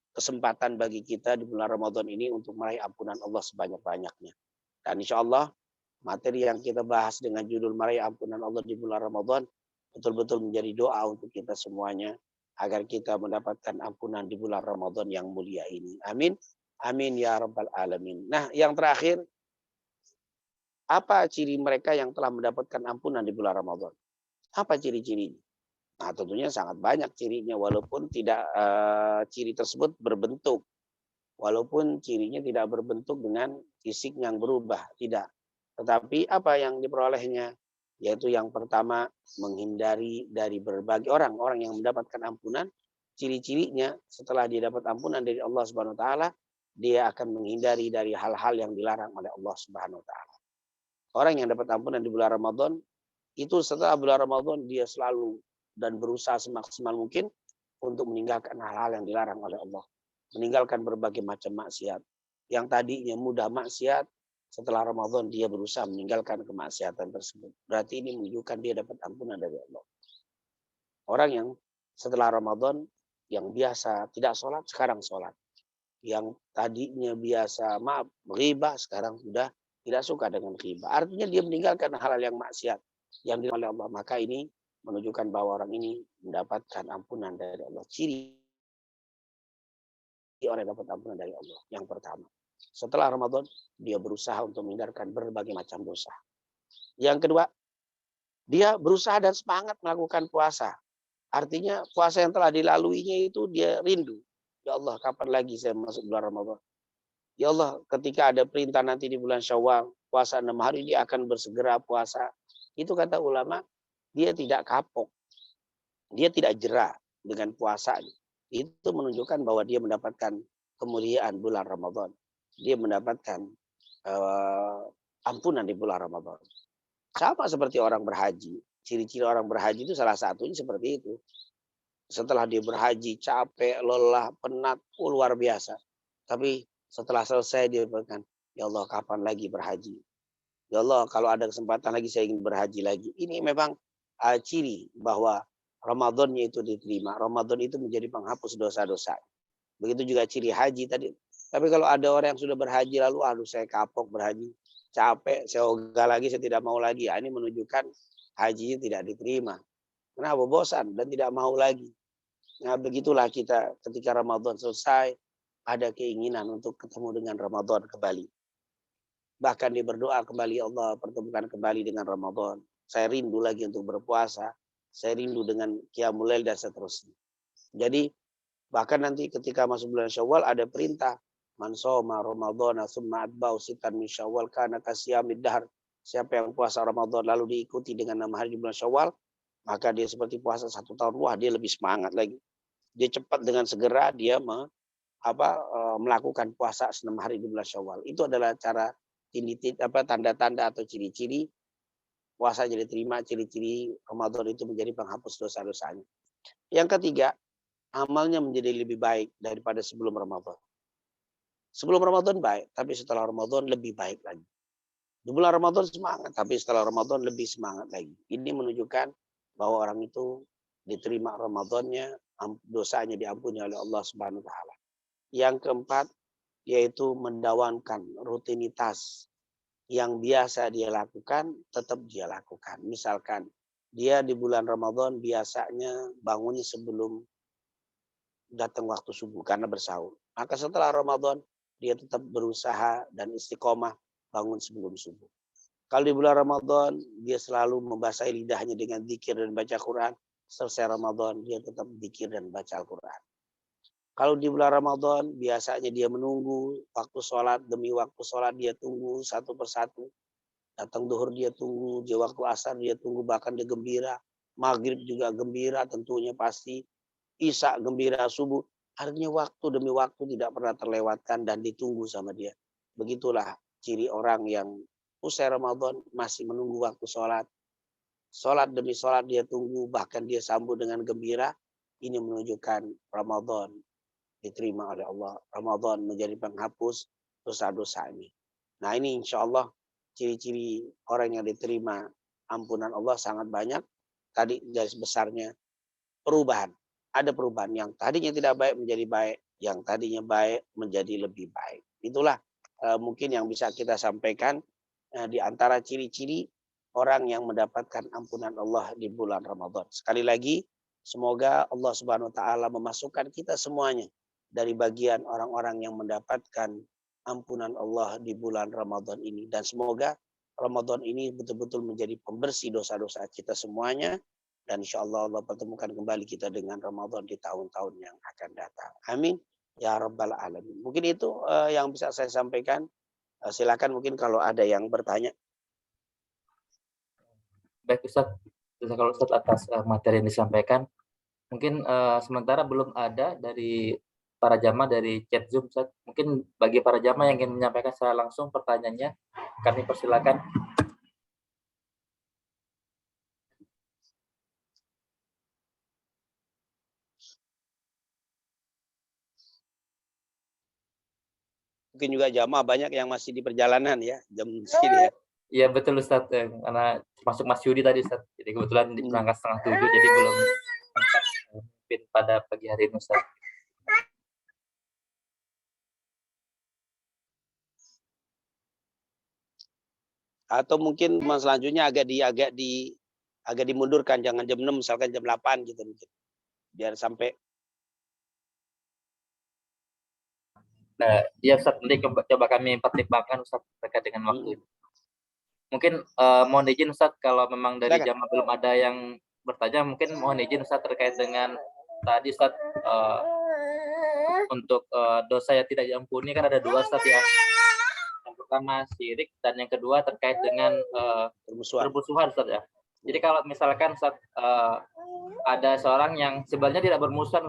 kesempatan bagi kita di bulan Ramadan ini untuk meraih ampunan Allah sebanyak-banyaknya. Dan insya Allah materi yang kita bahas dengan judul meraih ampunan Allah di bulan Ramadan betul-betul menjadi doa untuk kita semuanya agar kita mendapatkan ampunan di bulan Ramadan yang mulia ini. Amin. Amin ya rabbal alamin. Nah, yang terakhir, apa ciri mereka yang telah mendapatkan ampunan di bulan Ramadan? Apa ciri-cirinya? Nah, tentunya sangat banyak cirinya, walaupun tidak ciri tersebut berbentuk. Walaupun cirinya tidak berbentuk dengan fisik yang berubah, tidak. Tetapi apa yang diperolehnya? Yaitu yang pertama, menghindari dari berbagai orang yang mendapatkan ampunan. Ciri-cirinya setelah dia dapat ampunan dari Allah Subhanahu wa taala, dia akan menghindari dari hal-hal yang dilarang oleh Allah Subhanahu wa taala. Orang yang dapat ampunan di bulan Ramadan, itu setelah bulan Ramadan dia selalu dan berusaha semaksimal mungkin untuk meninggalkan hal-hal yang dilarang oleh Allah. Meninggalkan berbagai macam maksiat. Yang tadinya mudah maksiat, setelah Ramadan dia berusaha meninggalkan kemaksiatan tersebut. Berarti ini menunjukkan dia dapat ampunan dari Allah. Orang yang setelah Ramadan yang biasa tidak sholat, sekarang sholat. Yang tadinya biasa ghibah, sekarang sudah tidak suka dengan ghibah. Artinya dia meninggalkan hal-hal yang maksiat yang dilarang oleh Allah. Maka ini menunjukkan bahwa orang ini mendapatkan ampunan dari Allah. Ciri orang yang dapat ampunan dari Allah yang pertama. Setelah Ramadan, dia berusaha untuk menghindarkan berbagai macam dosa. Yang kedua, dia berusaha dan semangat melakukan puasa. Artinya puasa yang telah dilaluinya itu dia rindu. Ya Allah, kapan lagi saya masuk bulan Ramadan? Ya Allah, ketika ada perintah nanti di bulan Syawal, puasa 6 hari, dia akan bersegera puasa. Itu kata ulama, dia tidak kapok. Dia tidak jera dengan puasa. Itu menunjukkan bahwa dia mendapatkan kemuliaan bulan Ramadan. Dia mendapatkan ampunan di bulan Ramadan. Sama seperti orang berhaji. Ciri-ciri orang berhaji itu salah satunya seperti itu. Setelah dia berhaji, capek, lelah, penat, luar biasa. Tapi setelah selesai dia berkata, ya Allah, kapan lagi berhaji? Ya Allah, kalau ada kesempatan lagi saya ingin berhaji lagi. Ini memang ciri bahwa Ramadannya itu diterima. Ramadan itu menjadi penghapus dosa-dosa. Begitu juga ciri haji tadi. Tapi kalau ada orang yang sudah berhaji lalu, aduh saya kapok berhaji. Capek, saya ogah lagi, saya tidak mau lagi. Ya, ini menunjukkan hajinya tidak diterima. Kenapa? Bosan dan tidak mau lagi. Nah, begitulah kita ketika Ramadan selesai, ada keinginan untuk ketemu dengan Ramadan kembali. Bahkan dia berdoa kembali, Allah pertemukan kembali dengan Ramadan. Saya rindu lagi untuk berpuasa. Saya rindu dengan Qiyamul Lail dan seterusnya. Jadi bahkan nanti ketika masuk bulan Syawal ada perintah. Man shoma Ramadhana tsumma atba'u sittan min Syawal kana kasiyamid dahr. Siapa yang puasa Ramadan lalu diikuti dengan 6 hari di bulan Syawal, maka dia seperti puasa 1 tahun. Wah, dia lebih semangat lagi. Dia cepat dengan segera dia melakukan puasa 6 hari di bulan Syawal. Itu adalah cara tanda-tanda atau ciri-ciri puasa jadi terima, ciri-ciri Ramadan itu menjadi penghapus dosa-dosanya. Yang ketiga, amalnya menjadi lebih baik daripada sebelum Ramadan. Sebelum Ramadan baik, tapi setelah Ramadan lebih baik lagi. Di bulan Ramadan semangat, tapi setelah Ramadan lebih semangat lagi. Ini menunjukkan bahwa orang itu diterima Ramadannya, dosanya diampuni oleh Allah Subhanahu wa taala. Yang keempat, yaitu mendawankan rutinitas yang biasa dia lakukan, tetap dia lakukan. Misalkan dia di bulan Ramadan biasanya bangunnya sebelum datang waktu subuh karena bersahur. Maka setelah Ramadan dia tetap berusaha dan istiqomah bangun sebelum subuh. Kalau di bulan Ramadan dia selalu membasahi lidahnya dengan zikir dan baca Quran. Selesai Ramadan dia tetap zikir dan baca Al-Quran. Kalau di bulan Ramadan biasanya dia menunggu waktu sholat demi waktu sholat, dia tunggu satu persatu. Datang duhur dia tunggu, di waktu asar dia tunggu, bahkan dia gembira. Maghrib juga gembira tentunya pasti. Isya gembira, subuh. Artinya waktu demi waktu tidak pernah terlewatkan dan ditunggu sama dia. Begitulah ciri orang yang usai Ramadan masih menunggu waktu sholat. Sholat demi sholat dia tunggu, bahkan dia sambut dengan gembira. Ini menunjukkan Ramadan diterima oleh Allah. Ramadan menjadi penghapus dosa-dosa ini. Nah, ini insya Allah ciri-ciri orang yang diterima ampunan Allah sangat banyak. Tadi garis besarnya perubahan. Ada perubahan yang tadinya tidak baik menjadi baik, yang tadinya baik menjadi lebih baik. Itulah mungkin yang bisa kita sampaikan di antara ciri-ciri orang yang mendapatkan ampunan Allah di bulan Ramadan. Sekali lagi, semoga Allah Subhanahu wa taala memasukkan kita semuanya dari bagian orang-orang yang mendapatkan ampunan Allah di bulan Ramadan ini. Dan semoga Ramadan ini betul-betul menjadi pembersih dosa-dosa kita semuanya. Dan insya Allah Allah pertemukan kembali kita dengan Ramadan di tahun-tahun yang akan datang. Amin. Ya Rabbal Alamin. Mungkin itu yang bisa saya sampaikan. Silakan mungkin kalau ada yang bertanya. Baik Ustaz, kalau Ustaz atas materi yang disampaikan. Mungkin sementara belum ada dari para jamaah dari chat Zoom, Ustaz. Mungkin bagi para jamaah yang ingin menyampaikan secara langsung pertanyaannya, kami persilakan. Mungkin juga jamaah banyak yang masih di perjalanan ya, jam segini ya. Iya betul Ustaz, karena masuk Mas Yudi tadi Ustaz. Jadi kebetulan berangkat 6:30, jadi belum sempat mungkin pada pagi hari ini Ustaz. Atau mungkin selanjutnya agak dimundurkan, jangan jam 6 misalkan jam 8 gitu mungkin. Biar sampai Ya Ustaz, nanti coba kami pertimbangkan Ustaz terkait dengan waktu itu. Mungkin mohon izin Ustaz, kalau memang dari Silakan. jamaah belum ada yang bertanya, mungkin mohon izin Ustaz terkait dengan tadi Ustaz, untuk dosa yang tidak diampuni kan ada dua Ustaz ya. Yang pertama syirik dan yang kedua terkait dengan bermusuhan Ustaz ya. Jadi kalau misalkan Ustaz, ada seorang yang sebenarnya tidak bermusuhan,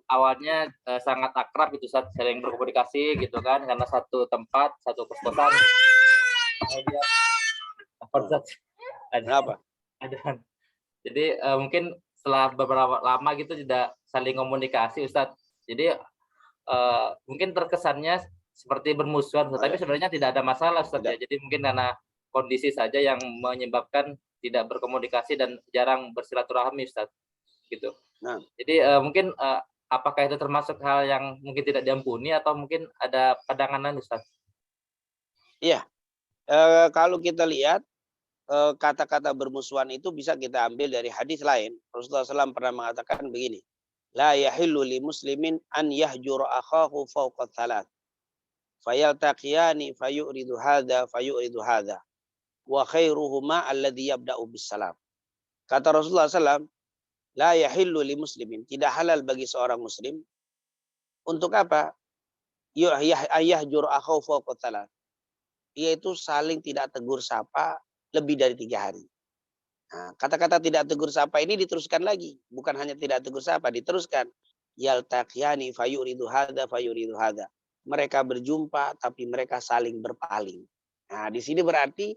awalnya sangat akrab gitu Ustaz, sering berkomunikasi gitu kan, karena satu tempat, satu kos-kosan. Kemudian apa Ustaz? Kenapa? Ada. Jadi mungkin setelah beberapa lama gitu tidak saling komunikasi Ustaz. Jadi mungkin terkesannya seperti bermusuhan Ustaz, tapi sebenarnya tidak ada masalah Ustaz ya. Jadi mungkin karena kondisi saja yang menyebabkan tidak berkomunikasi dan jarang bersilaturahmi Ustaz, gitu. Nah. Jadi mungkin apakah itu termasuk hal yang mungkin tidak diampuni atau mungkin ada pandangan lain Ustaz? Iya, kalau kita lihat kata-kata bermusuhan itu bisa kita ambil dari hadis lain. Rasulullah SAW pernah mengatakan begini, la yahillu li muslimin an yahjura akhahu fawqa thalath fayaltaqiyani fayuridu hadha wa khairuhuma alladhi yabda'u bis salam. Kata Rasulullah SAW, la yahillu li muslimin, tidak halal bagi seorang muslim untuk apa? Yahjur akhahu fawqa thalath, yaitu saling tidak tegur sapa lebih dari 3 hari. Nah, kata-kata tidak tegur sapa ini diteruskan lagi. Bukan hanya tidak tegur sapa, diteruskan. Yaltaqiyani fayuridu hadza fayuridu hadza. Mereka berjumpa tapi mereka saling berpaling. Nah, di sini berarti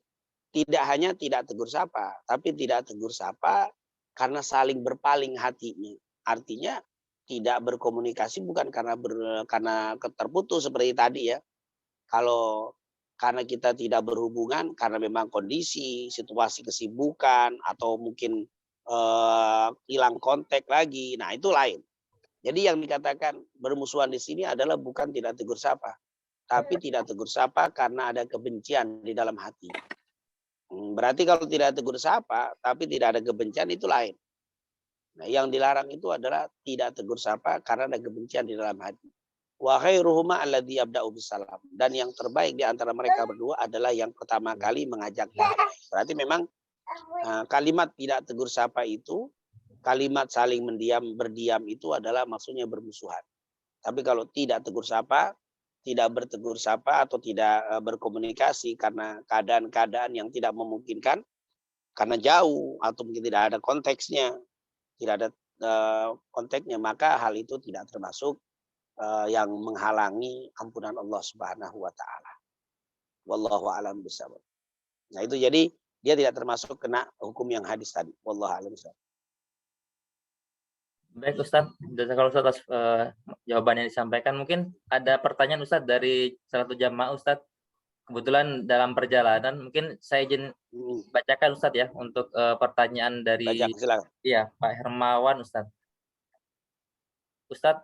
tidak hanya tidak tegur sapa, tapi tidak tegur sapa karena saling berpaling hatinya. Artinya tidak berkomunikasi bukan karena terputus seperti tadi ya. Kalau karena kita tidak berhubungan, karena memang kondisi, situasi kesibukan, atau mungkin hilang kontak lagi. Nah, itu lain. Jadi yang dikatakan bermusuhan di sini adalah bukan tidak tegur sapa, tapi tidak tegur sapa karena ada kebencian di dalam hati. Berarti kalau tidak tegur sapa, tapi tidak ada kebencian, itu lain. Nah, yang dilarang itu adalah tidak tegur sapa karena ada kebencian di dalam hati. Wa khairuhuma alladzi yabda'u bisalam. Dan yang terbaik di antara mereka berdua adalah yang pertama kali mengajak damai. Berarti memang kalimat tidak tegur sapa itu, kalimat saling berdiam itu adalah maksudnya bermusuhan. Tapi kalau tidak tegur sapa, tidak bertegur sapa atau tidak berkomunikasi karena keadaan-keadaan yang tidak memungkinkan, karena jauh atau mungkin tidak ada konteksnya, tidak ada konteksnya, maka hal itu tidak termasuk yang menghalangi ampunan Allah Subhanahu wa taala. Wallahu a'lam bishawab. Nah, itu jadi dia tidak termasuk kena hukum yang hadis tadi. Wallahu a'lam bishawab. Baik Ustaz, jazakallahu Ustaz atas jawaban yang disampaikan. Mungkin ada pertanyaan Ustaz dari salah satu jamaah Ustaz. Kebetulan dalam perjalanan, mungkin saya izin bacakan Ustaz ya untuk pertanyaan dari iya, Pak Hermawan Ustaz. Ustaz,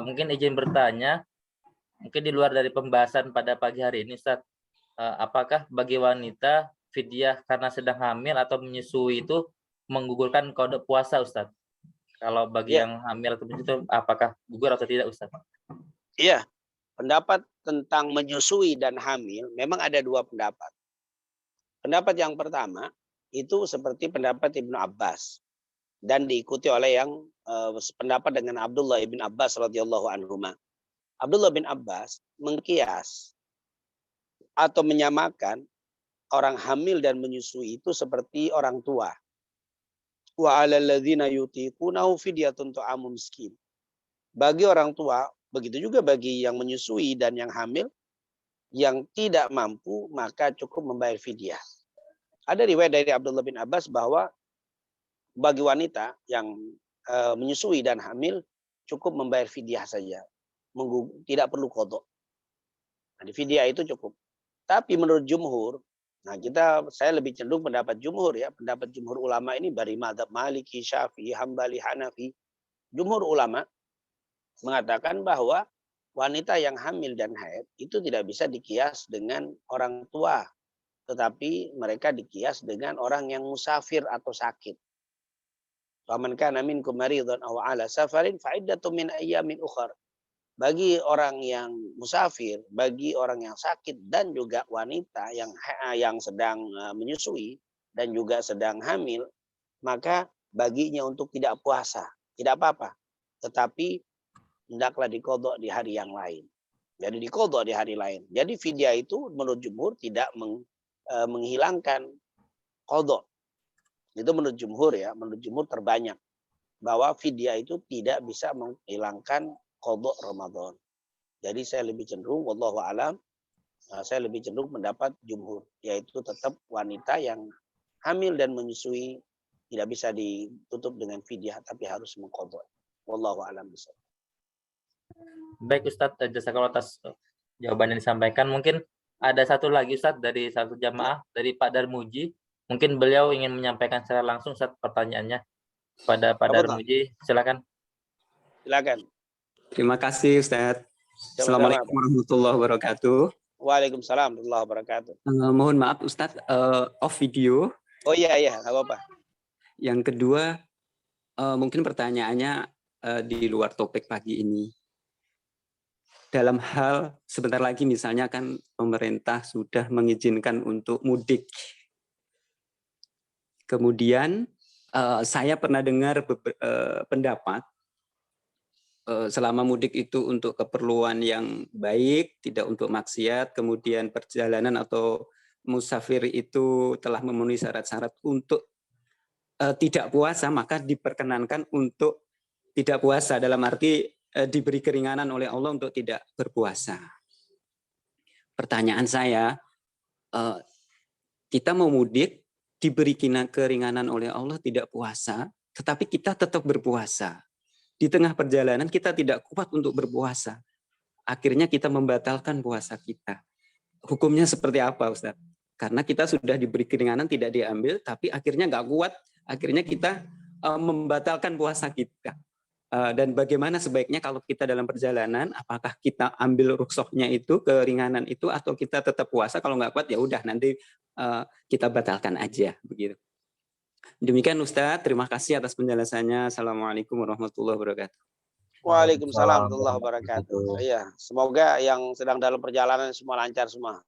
mungkin izin bertanya, mungkin di luar dari pembahasan pada pagi hari ini Ustaz, apakah bagi wanita fidyah karena sedang hamil atau menyusui itu menggugurkan qada puasa Ustaz? Kalau bagi yang hamil atau itu apakah gugur atau tidak Ustaz? Iya, pendapat tentang menyusui dan hamil memang ada dua pendapat. Pendapat yang pertama itu seperti pendapat Ibnu Abbas dan diikuti oleh yang pendapat dengan Abdullah bin Abbas radhiyallahu anhuma. Abdullah bin Abbas mengkias atau menyamakan orang hamil dan menyusui itu seperti orang tua. Wa 'alal ladzina yutiqunahu fidyatun ta'amu miskin. Bagi orang tua, begitu juga bagi yang menyusui dan yang hamil, yang tidak mampu maka cukup membayar fidyah. Ada riwayat dari Abdullah bin Abbas bahwa bagi wanita yang menyusui dan hamil cukup membayar fidyah saja, tidak perlu qada. Nah, fidyah itu cukup. Tapi menurut jumhur, nah saya lebih cenderung pendapat jumhur ya, pendapat jumhur ulama ini dari mazhab Maliki, Syafi'i, Hambali, Hanafi. Jumhur ulama mengatakan bahwa wanita yang hamil dan haid itu tidak bisa dikias dengan orang tua, tetapi mereka dikias dengan orang yang musafir atau sakit. Faman kana minkum maridun aw ala safarin fa iddatun min ayyamin ukhra. Bagi orang yang musafir, bagi orang yang sakit dan juga wanita yang sedang menyusui dan juga sedang hamil, maka baginya untuk tidak puasa, tidak apa-apa. Tetapi hendaklah diqadha di hari yang lain. Jadi diqadha di hari lain. Jadi fidyah itu menurut jumhur tidak menghilangkan qadha. Itu menurut jumhur ya, menurut jumhur terbanyak bahwa fidyah itu tidak bisa menghilangkan qadha Ramadan. Jadi saya lebih cenderung wallahu alam, saya lebih cenderung mendapat jumhur, yaitu tetap wanita yang hamil dan menyusui tidak bisa ditutup dengan fidyah tapi harus mengqadha. Wallahu alam bisa. Baik Ustadz, jazakallahu atas jawaban yang disampaikan. Mungkin ada satu lagi Ustadz dari satu jamaah dari Pak Darmuji. Mungkin beliau ingin menyampaikan secara langsung Ustadz pertanyaannya pada Pak Darmuji. Silakan. Silakan. Terima kasih Ustadz. Sama-sama. Assalamualaikum warahmatullahi wabarakatuh. Waalaikumsalam warahmatullahi wabarakatuh. Mohon maaf Ustadz, off video. Oh iya, nggak apa-apa. Yang kedua, mungkin pertanyaannya di luar topik pagi ini. Dalam hal sebentar lagi misalnya kan pemerintah sudah mengizinkan untuk mudik. Kemudian saya pernah dengar pendapat selama mudik itu untuk keperluan yang baik, tidak untuk maksiat, kemudian perjalanan atau musafir itu telah memenuhi syarat-syarat untuk tidak puasa, maka diperkenankan untuk tidak puasa, dalam arti diberi keringanan oleh Allah untuk tidak berpuasa. Pertanyaan saya, kita mau mudik, diberi keringanan oleh Allah tidak puasa, tetapi kita tetap berpuasa. Di tengah perjalanan kita tidak kuat untuk berpuasa. Akhirnya kita membatalkan puasa kita. Hukumnya seperti apa Ustaz? Karena kita sudah diberi keringanan tidak diambil, tapi akhirnya nggak kuat. Akhirnya kita membatalkan puasa kita. Dan bagaimana sebaiknya kalau kita dalam perjalanan, apakah kita ambil rukhsahnya itu, keringanan itu, atau kita tetap puasa? Kalau nggak kuat ya udah nanti kita batalkan aja begitu. Demikian Ustadz, terima kasih atas penjelasannya. Assalamualaikum warahmatullahi wabarakatuh. Waalaikumsalam warahmatullahi wabarakatuh. Iya, semoga yang sedang dalam perjalanan semua lancar semua.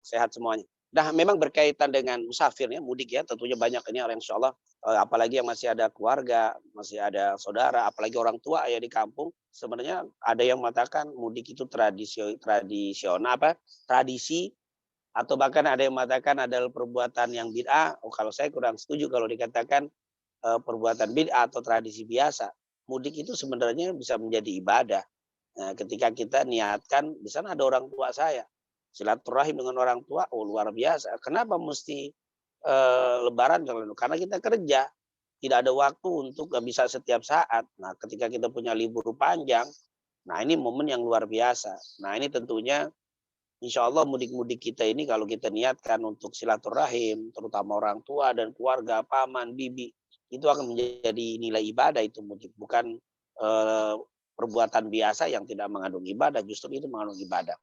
Sehat semuanya. Nah, memang berkaitan dengan musafirnya, mudik ya, tentunya banyak ini orang insya Allah, apalagi yang masih ada keluarga, masih ada saudara, apalagi orang tua ya di kampung. Sebenarnya ada yang mengatakan mudik itu tradisi, atau bahkan ada yang mengatakan adalah perbuatan yang bid'ah. Kalau saya kurang setuju kalau dikatakan perbuatan bid'ah atau tradisi biasa. Mudik itu sebenarnya bisa menjadi ibadah. Nah, ketika kita niatkan, di sana ada orang tua saya, silaturahim dengan orang tua, luar biasa. Kenapa mesti lebaran? Karena kita kerja, tidak ada waktu untuk bisa setiap saat. Nah, ketika kita punya libur panjang, nah ini momen yang luar biasa. Nah, ini tentunya insya Allah mudik-mudik kita ini kalau kita niatkan untuk silaturahim, terutama orang tua dan keluarga, paman, bibi, itu akan menjadi nilai ibadah itu mudik. Bukan perbuatan biasa yang tidak mengandung ibadah, justru itu mengandung ibadah.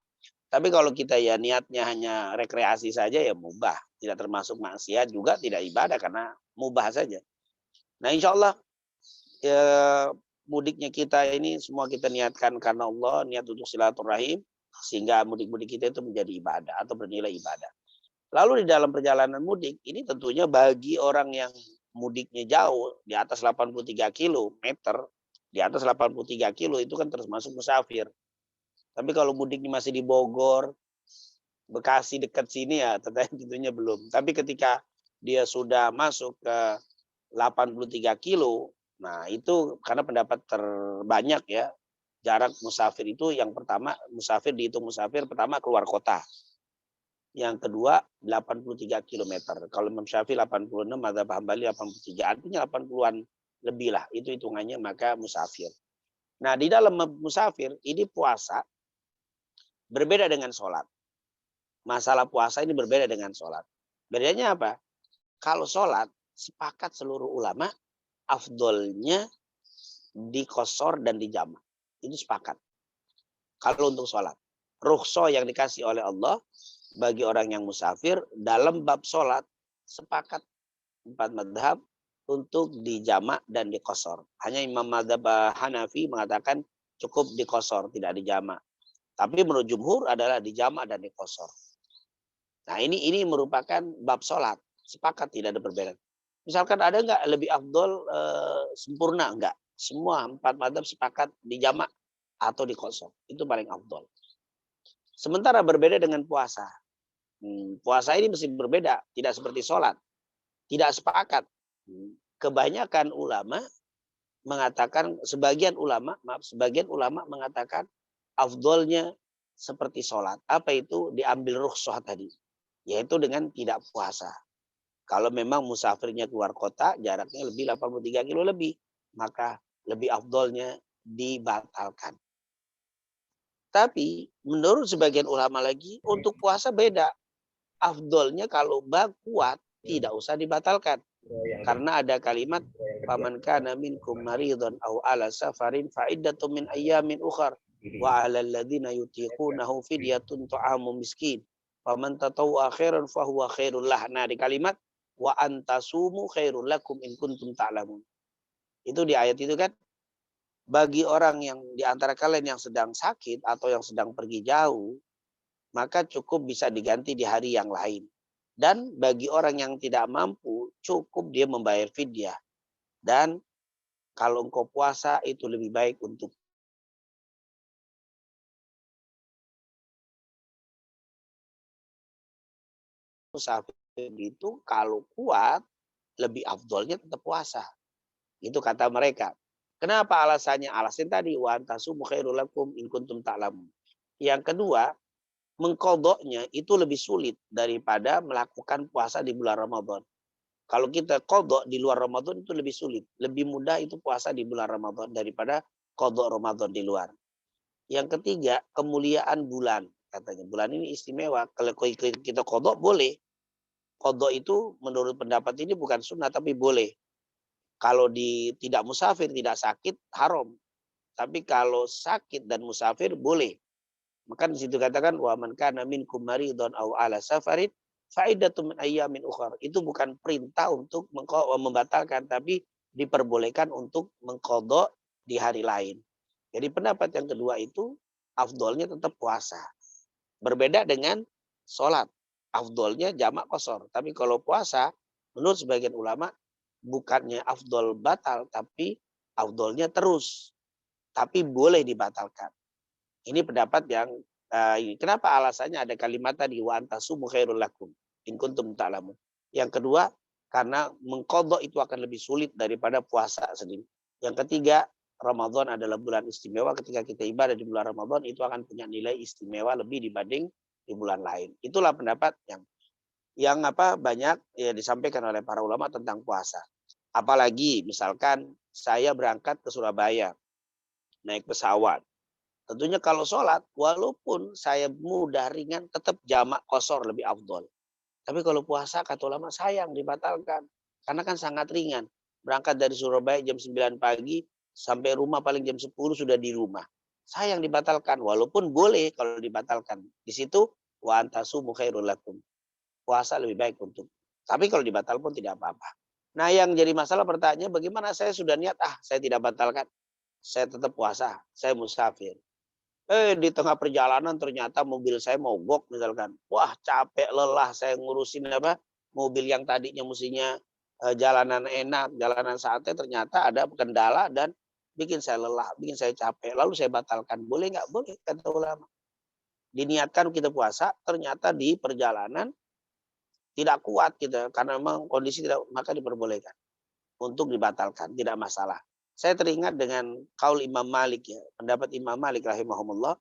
Tapi kalau kita ya niatnya hanya rekreasi saja ya mubah, tidak termasuk maksiat juga tidak ibadah karena mubah saja. Nah insya Allah mudiknya kita ini semua kita niatkan karena Allah, niat untuk silaturahim, sehingga mudik-mudik kita itu menjadi ibadah atau bernilai ibadah. Lalu di dalam perjalanan mudik ini tentunya bagi orang yang mudiknya jauh di atas 83 kilometer, di atas 83 kilo itu kan termasuk musafir. Tapi kalau mudiknya masih di Bogor, Bekasi dekat sini ya tentunya belum. Tapi ketika dia sudah masuk ke 83 kilo, nah itu karena pendapat terbanyak ya, jarak musafir itu yang pertama, musafir dihitung musafir pertama keluar kota. Yang kedua 83 km. Kalau Imam Syafi'i 86, mazhab Hambali 83. Artinya 80-an lebih lah. Itu hitungannya maka musafir. Nah, di dalam musafir ini puasa berbeda dengan sholat. Masalah puasa ini berbeda dengan sholat. Bedanya apa? Kalau sholat sepakat seluruh ulama afdolnya dikosor dan dijamak. Itu sepakat. Kalau untuk sholat. Rukhsah yang dikasih oleh Allah bagi orang yang musafir dalam bab sholat sepakat 4 madhab untuk dijamak dan diqasar. Hanya Imam Madhab Hanafi mengatakan cukup diqasar, tidak dijamak. Tapi menurut jumhur adalah dijamak dan diqasar. Nah ini merupakan bab sholat. Sepakat, tidak ada perbedaan. Misalkan ada nggak lebih afdol sempurna? Enggak. Semua 4 madhab sepakat dijamak atau diqasar. Itu paling afdol. Sementara berbeda dengan puasa. Puasa ini mesti berbeda, tidak seperti sholat. Tidak sepakat. Kebanyakan ulama mengatakan, sebagian ulama mengatakan afdolnya seperti sholat. Apa itu? Diambil rukhsah tadi. Yaitu dengan tidak puasa. Kalau memang musafirnya keluar kota, jaraknya lebih 83 kilo lebih, maka lebih afdolnya dibatalkan. Tapi menurut sebagian ulama lagi, untuk puasa beda. Afdolnya kalau kuat, tidak usah dibatalkan. Karena ada kalimat, "Faman kana minkum maridun aw ala safarin fa iddatun min ayyamin ukhar wa 'alal ladzina yutiqunahu fidyatun ta'amu miskin. Faman tatawwa khairan fa huwa khairul lah." Nah, di kalimat wa antasumu khairul lakum in kuntum ta'lamun. Itu di ayat itu kan, bagi orang yang di antara kalian yang sedang sakit atau yang sedang pergi jauh, maka cukup bisa diganti di hari yang lain. Dan bagi orang yang tidak mampu, cukup dia membayar fidyah. Dan kalau engkau puasa, itu lebih baik untuk musafir. Itu kalau kuat, lebih afdolnya tetap puasa. Itu kata mereka. Kenapa alasannya? Alasan tadi, wa antasumu khairul lakum in kuntum ta'lamun. Yang kedua, mengkodoknya itu lebih sulit daripada melakukan puasa di bulan Ramadan. Kalau kita kodok di luar Ramadan itu lebih sulit. Lebih mudah itu puasa di bulan Ramadan daripada kodok Ramadan di luar. Yang ketiga, kemuliaan bulan. Katanya bulan ini istimewa. Kalau kita kodok boleh. Kodok itu menurut pendapat ini bukan sunnah tapi boleh. Kalau tidak musafir, tidak sakit, haram. Tapi kalau sakit dan musafir boleh. Maka di situ katakan wa man kana minkum maridun aw ala safarin faidatun min ayyamin ukhar. Itu bukan perintah untuk membatalkan, tapi diperbolehkan untuk mengqadha di hari lain. Jadi pendapat yang kedua itu afdolnya tetap puasa. Berbeda dengan sholat. Afdolnya jamak qasar. Tapi kalau puasa menurut sebagian ulama bukannya afdol batal, tapi afdolnya terus. Tapi boleh dibatalkan. Ini pendapat yang kenapa alasannya ada kalimat tadi wa antasumu khairul lakum in kuntum ta'lamun. Yang kedua, karena mengqadha itu akan lebih sulit daripada puasa sendiri. Yang ketiga, Ramadan adalah bulan istimewa. Ketika kita ibadah di bulan Ramadan itu akan punya nilai istimewa lebih dibanding di bulan lain. Itulah pendapat yang banyak ya disampaikan oleh para ulama tentang puasa. Apalagi misalkan saya berangkat ke Surabaya naik pesawat. Tentunya kalau sholat, walaupun saya mudah ringan, tetap jamak qasar lebih afdol. Tapi kalau puasa, kata ulama sayang dibatalkan. Karena kan sangat ringan. Berangkat dari Surabaya jam 9 pagi, sampai rumah paling jam 10 sudah di rumah. Sayang dibatalkan, walaupun boleh kalau dibatalkan. Di situ, wa antasumu khairul lakum. Puasa lebih baik untuk. Tapi kalau dibatal pun tidak apa-apa. Nah yang jadi masalah pertanyaannya, bagaimana saya sudah niat, saya tidak batalkan. Saya tetap puasa, saya musafir. Di tengah perjalanan ternyata mobil saya mogok misalkan. Wah capek, lelah saya ngurusin mobil yang tadinya mestinya jalanan enak, jalanan santai, ternyata ada kendala dan bikin saya lelah, bikin saya capek. Lalu saya batalkan. Boleh nggak? Boleh, kata ulama. Diniatkan kita puasa, ternyata di perjalanan tidak kuat kita. Karena memang kondisi tidak, maka diperbolehkan. Untuk dibatalkan, tidak masalah. Saya teringat dengan kaul Imam Malik ya, pendapat Imam Malik rahimahumullah,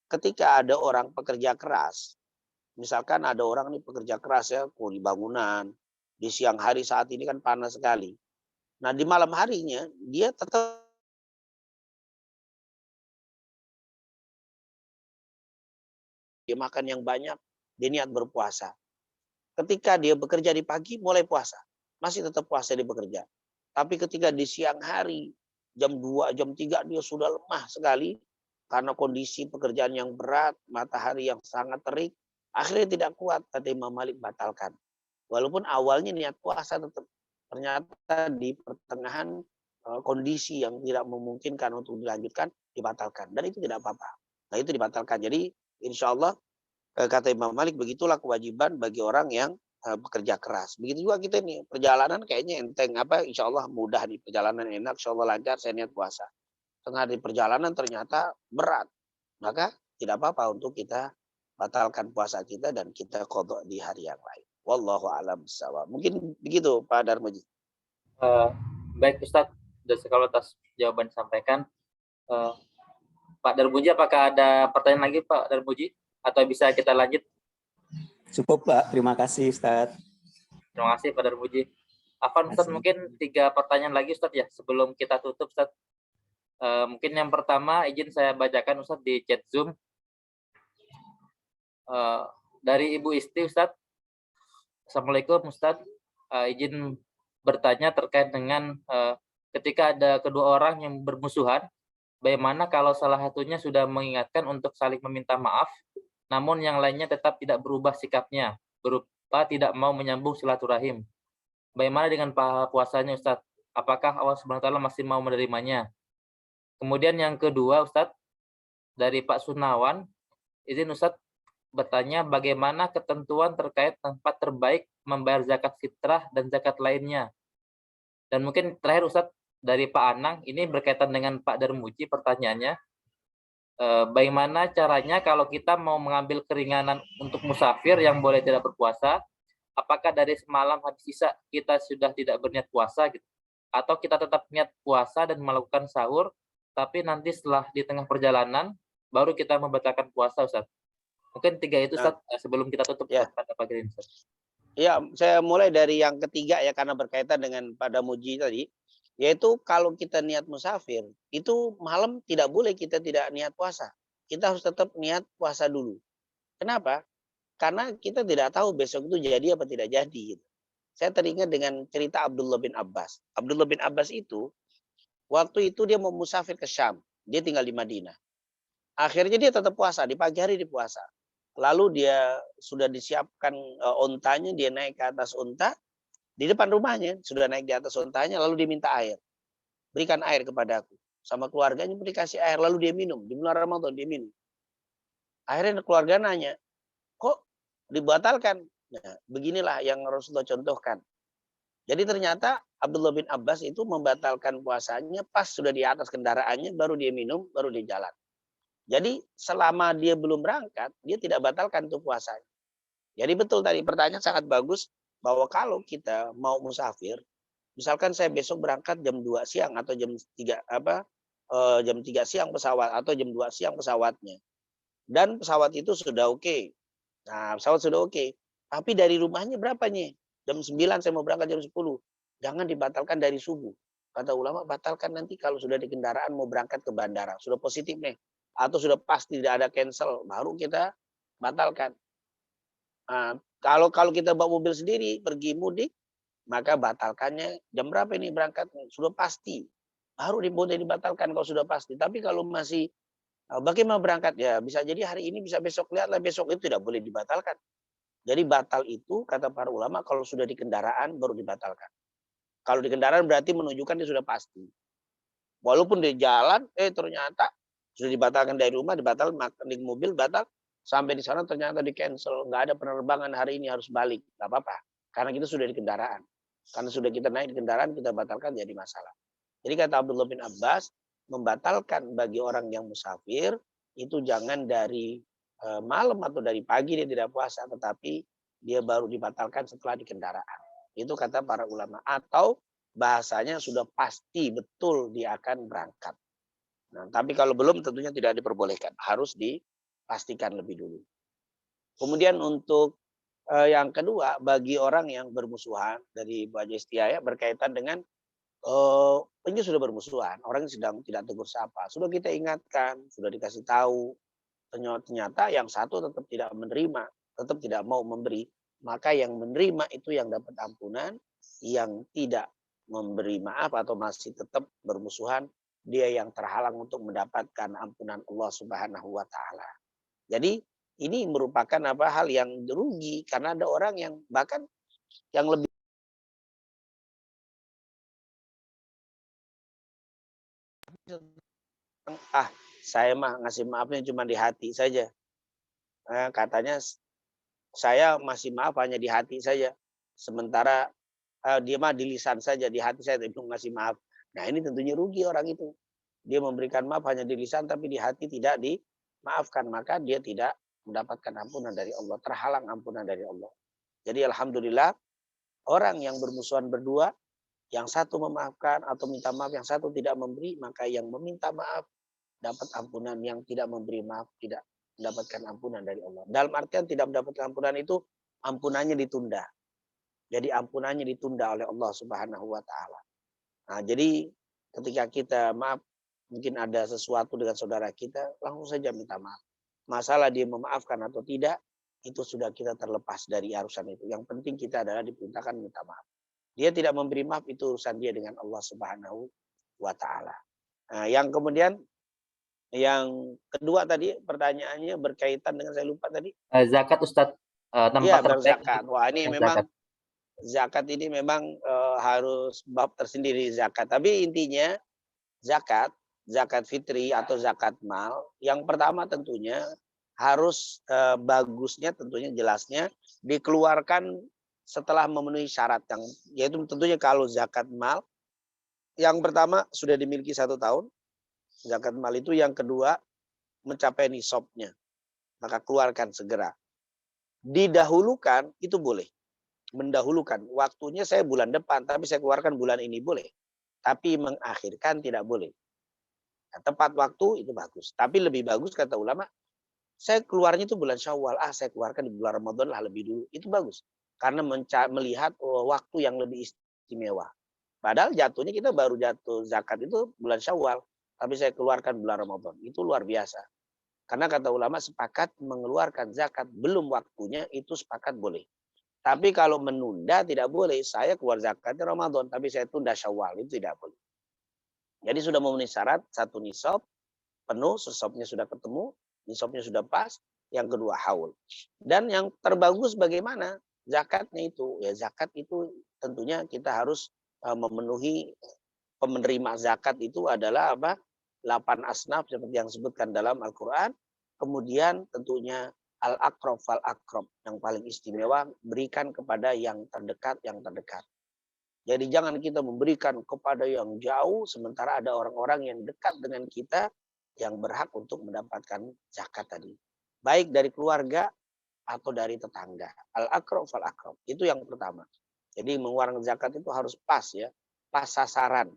ketika ada orang pekerja keras, misalkan ada orang nih pekerja keras ya, di bangunan, di siang hari saat ini kan panas sekali. Nah di malam harinya dia tetap dia makan yang banyak, dia niat berpuasa. Ketika dia bekerja di pagi, mulai puasa, masih tetap puasa dia bekerja. Tapi ketika di siang hari, jam 2, jam 3 dia sudah lemah sekali. Karena kondisi pekerjaan yang berat, matahari yang sangat terik. Akhirnya tidak kuat, kata Imam Malik batalkan. Walaupun awalnya niat puasa tetap. ternyata di pertengahan kondisi yang tidak memungkinkan untuk dilanjutkan, dibatalkan. Dan itu tidak apa-apa. Nah itu dibatalkan. Jadi insya Allah kata Imam Malik, begitulah kewajiban bagi orang yang bekerja keras. Begitu juga kita nih, perjalanan kayaknya enteng, insya Allah mudah nih, perjalanan enak, insya Allah lancar, saya niat puasa. Tengah di perjalanan ternyata berat, maka tidak apa-apa untuk kita batalkan puasa kita dan kita qadha di hari yang lain. Wallahu a'lam bishawab. Mungkin begitu Pak Darmoji. Baik Ustadz, dan sekali atas jawaban disampaikan. Pak Darmuji, apakah ada pertanyaan lagi Pak Darmuji? Atau bisa kita lanjut? Cukup Pak, terima kasih Ustadz. Terima kasih Pak Darmuji. Afan Ustadz, mungkin 3 pertanyaan lagi Ustadz ya, sebelum kita tutup Ustadz. Mungkin yang pertama izin saya bacakan Ustadz di chat Zoom. Dari Ibu Isti Ustadz. Assalamualaikum Ustadz, izin bertanya terkait dengan ketika ada kedua orang yang bermusuhan, bagaimana kalau salah satunya sudah mengingatkan untuk saling meminta maaf, namun yang lainnya tetap tidak berubah sikapnya, berupa tidak mau menyambung silaturahim. Bagaimana dengan pahala puasanya Ustadz? Apakah Allah SWT masih mau menerimanya? Kemudian yang kedua Ustadz, dari Pak Sunawan, izin Ustadz bertanya bagaimana ketentuan terkait tempat terbaik membayar zakat fitrah dan zakat lainnya. Dan mungkin terakhir Ustadz, dari Pak Anang, ini berkaitan dengan Pak Darmuji pertanyaannya, bagaimana caranya kalau kita mau mengambil keringanan untuk musafir yang boleh tidak berpuasa, apakah dari semalam habis isya kita sudah tidak berniat puasa gitu, atau kita tetap niat puasa dan melakukan sahur, tapi nanti setelah di tengah perjalanan baru kita membatalkan puasa Ustadz. Mungkin 3 itu Ustadz, sebelum kita tutup pada pagi ini Ustadz. Ya, saya mulai dari yang ketiga ya, karena berkaitan dengan pada Muji tadi, yaitu kalau kita niat musafir, itu malam tidak boleh kita tidak niat puasa. Kita harus tetap niat puasa dulu. Kenapa? Karena kita tidak tahu besok itu jadi apa tidak jadi. Gitu. Saya teringat dengan cerita Abdullah bin Abbas. Abdullah bin Abbas itu, waktu itu dia mau musafir ke Syam. Dia tinggal di Madinah. Akhirnya dia tetap puasa, di pagi hari dia puasa. Lalu dia sudah disiapkan ontanya, dia naik ke atas onta, di depan rumahnya, sudah naik di atas ontanya, lalu dia minta air. Berikan air kepadaku. Sama keluarganya dikasih air, lalu dia minum. Di bulan Ramadan dia minum. Akhirnya keluarga nanya, kok dibatalkan? Nah, beginilah yang Rasulullah contohkan. Jadi ternyata Abdullah bin Abbas itu membatalkan puasanya pas sudah di atas kendaraannya, baru dia minum, baru dia jalan. Jadi selama dia belum berangkat, dia tidak batalkan tuh puasanya. Jadi betul tadi pertanyaan sangat bagus, bahwa kalau kita mau musafir, misalkan saya besok berangkat jam 2 siang atau jam 3 siang pesawat atau jam 2 siang pesawatnya. Dan pesawat itu sudah oke. Nah, pesawat sudah oke. Tapi dari rumahnya berapa nih? Jam 9 saya mau berangkat jam 10. Jangan dibatalkan dari subuh. Kata ulama, batalkan nanti kalau sudah di kendaraan mau berangkat ke bandara. Sudah positif nih. Atau sudah pasti tidak ada cancel, baru kita batalkan. Nah, kalau kita bawa mobil sendiri pergi mudik, maka batalkannya jam berapa ini berangkat, sudah pasti, baru boleh dibatalkan kalau sudah pasti. Tapi kalau masih bagaimana berangkat, ya bisa jadi hari ini, bisa besok, lihatlah besok, itu tidak boleh dibatalkan. Jadi batal itu kata para ulama kalau sudah di kendaraan baru dibatalkan. Kalau di kendaraan berarti menunjukkan dia sudah pasti. Walaupun di jalan, ternyata sudah dibatalkan dari rumah, dibatal di mobil, batal sampai di sana ternyata di cancel, nggak ada penerbangan hari ini, harus balik, nggak apa-apa, karena kita sudah di kendaraan, karena sudah kita naik di kendaraan kita batalkan jadi masalah. Jadi kata Abdullah bin Abbas, membatalkan bagi orang yang musafir itu jangan dari malam atau dari pagi dia tidak puasa, tetapi dia baru dibatalkan setelah di kendaraan. Itu kata para ulama, atau bahasanya sudah pasti betul dia akan berangkat. Nah, tapi kalau belum tentunya tidak diperbolehkan, harus dipastikan lebih dulu. Kemudian untuk yang kedua, bagi orang yang bermusuhan, dari Bu Haji Istiaya berkaitan dengan ini sudah bermusuhan, orang sedang tidak tegur sapa, sudah kita ingatkan, sudah dikasih tahu, ternyata yang satu tetap tidak menerima, tetap tidak mau memberi, maka yang menerima itu yang dapat ampunan, yang tidak memberi maaf atau masih tetap bermusuhan, dia yang terhalang untuk mendapatkan ampunan Allah Subhanahu wa taala. Jadi ini merupakan hal yang rugi, karena ada orang yang bahkan yang lebih saya mah ngasih maafnya cuma di hati saja. Katanya saya masih maaf hanya di hati saja. Sementara dia mah di lisan saja, di hati saya belum ngasih maaf. Nah ini tentunya rugi orang itu. Dia memberikan maaf hanya di lisan tapi di hati tidak dimaafkan. Maka dia tidak mendapatkan ampunan dari Allah. Terhalang ampunan dari Allah. Jadi alhamdulillah orang yang bermusuhan berdua, yang satu memaafkan atau minta maaf, yang satu tidak memberi, maka yang meminta maaf dapat ampunan, yang tidak memberi maaf tidak mendapatkan ampunan dari Allah. Dalam artian tidak mendapatkan ampunan itu ampunannya ditunda. Jadi ampunannya ditunda oleh Allah Subhanahu wa taala. Nah, jadi ketika kita maaf, mungkin ada sesuatu dengan saudara kita, langsung saja minta maaf. Masalah dia memaafkan atau tidak, itu sudah kita terlepas dari urusan itu. Yang penting kita adalah diperintahkan minta maaf. Dia tidak memberi maaf, itu urusan dia dengan Allah Subhanahu wa taala. Nah, yang kemudian yang kedua tadi pertanyaannya berkaitan dengan, saya lupa tadi. Zakat Ustadz, Iya, tempat terbaik berzakat. Wah, ini memang zakat ini memang harus bab tersendiri zakat. Tapi intinya zakat fitri atau zakat mal, yang pertama tentunya harus bagusnya, tentunya jelasnya dikeluarkan setelah memenuhi syarat, yang yaitu tentunya kalau zakat mal yang pertama sudah dimiliki 1 tahun zakat mal itu, yang kedua mencapai nisabnya, maka keluarkan segera. Didahulukan itu boleh, mendahulukan waktunya, saya bulan depan tapi saya keluarkan bulan ini boleh, tapi mengakhirkan tidak boleh. Nah, tepat waktu itu bagus, tapi lebih bagus kata ulama, saya keluarnya itu bulan Syawal, saya keluarkan di bulan Ramadan lah lebih dulu, itu bagus. Karena melihat waktu yang lebih istimewa. Padahal jatuhnya kita baru jatuh zakat itu bulan Syawal, tapi saya keluarkan bulan Ramadan. Itu luar biasa. Karena kata ulama sepakat mengeluarkan zakat belum waktunya, itu sepakat boleh. Tapi kalau menunda tidak boleh. Saya keluar zakatnya Ramadan, tapi saya tunda Syawal, itu tidak boleh. Jadi sudah memenuhi syarat, 1 nisab penuh, nisabnya sudah ketemu, nisabnya sudah pas, yang kedua haul. Dan yang terbagus bagaimana zakatnya itu? Ya zakat itu tentunya kita harus memenuhi, penerima zakat itu adalah apa? 8 asnaf seperti yang disebutkan dalam Al-Quran. Kemudian tentunya al-aqrab fal-aqrab, yang paling istimewa berikan kepada yang terdekat, Jadi jangan kita memberikan kepada yang jauh, sementara ada orang-orang yang dekat dengan kita yang berhak untuk mendapatkan zakat tadi. Baik dari keluarga atau dari tetangga. Al-aqrab fal-aqrab. Itu yang pertama. Jadi mengeluarkan zakat itu harus pas ya. Pas sasaran.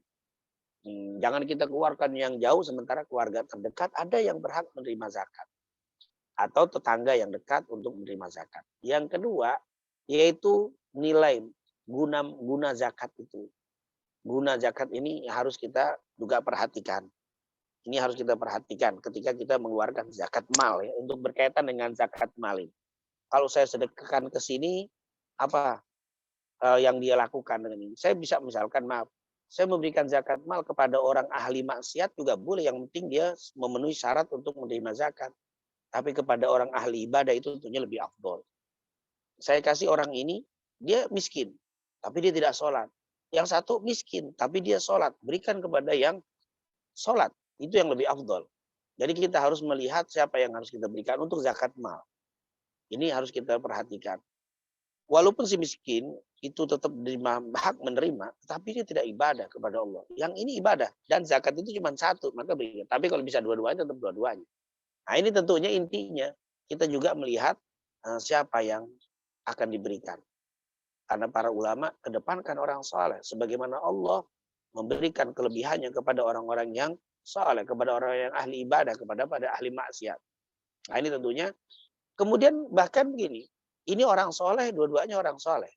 Jangan kita keluarkan yang jauh, sementara keluarga terdekat ada yang berhak menerima zakat. Atau tetangga yang dekat untuk menerima zakat. Yang kedua, yaitu nilai guna zakat itu. Guna zakat ini harus kita juga perhatikan. Ini harus kita perhatikan ketika kita mengeluarkan zakat mal ya, untuk berkaitan dengan zakat mal ini. Kalau saya sedekahkan ke sini, apa yang dia lakukan dengan ini? Saya bisa misalkan, maaf, saya memberikan zakat mal kepada orang ahli maksiat juga boleh, yang penting dia memenuhi syarat untuk menerima zakat. Tapi kepada orang ahli ibadah itu tentunya lebih afdol. Saya kasih orang ini, dia miskin, tapi dia tidak sholat. Yang satu miskin, tapi dia sholat. Berikan kepada yang sholat. Itu yang lebih afdol. Jadi kita harus melihat siapa yang harus kita berikan untuk zakat mal. Ini harus kita perhatikan. Walaupun si miskin itu tetap hak menerima, tapi dia tidak ibadah kepada Allah. Yang ini ibadah. Dan zakat itu cuma 1, maka berikan. Tapi kalau bisa dua-duanya, tetap dua-duanya. Nah ini tentunya intinya kita juga melihat siapa yang akan diberikan. Karena para ulama kedepankan orang saleh. Sebagaimana Allah memberikan kelebihannya kepada orang-orang yang saleh, kepada orang yang ahli ibadah, kepada ahli maksiat. Nah ini tentunya. Kemudian bahkan begini, ini orang soleh, dua-duanya orang soleh.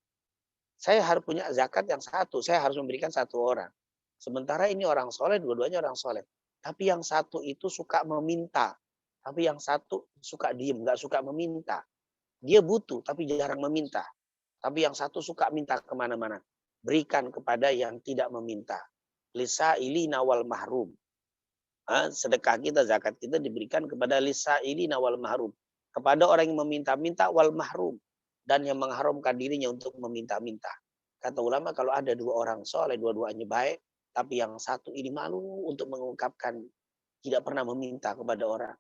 Saya harus punya zakat yang 1, saya harus memberikan 1 orang. Sementara ini orang soleh, dua-duanya orang soleh. Tapi yang 1 itu suka meminta. Tapi yang 1 suka diem, nggak suka meminta. Dia butuh, tapi jarang meminta. Tapi yang 1 suka minta kemana-mana. Berikan kepada yang tidak meminta. Lisa'ilina wal mahrum. Sedekah kita, zakat kita diberikan kepada lisa'ilina wal mahrum. Kepada orang yang meminta-minta wal mahrum. Dan yang mengharamkan dirinya untuk meminta-minta. Kata ulama, kalau ada 2 orang soleh, dua-duanya baik, Tapi yang satu ini malu untuk mengungkapkan, tidak pernah meminta kepada orang.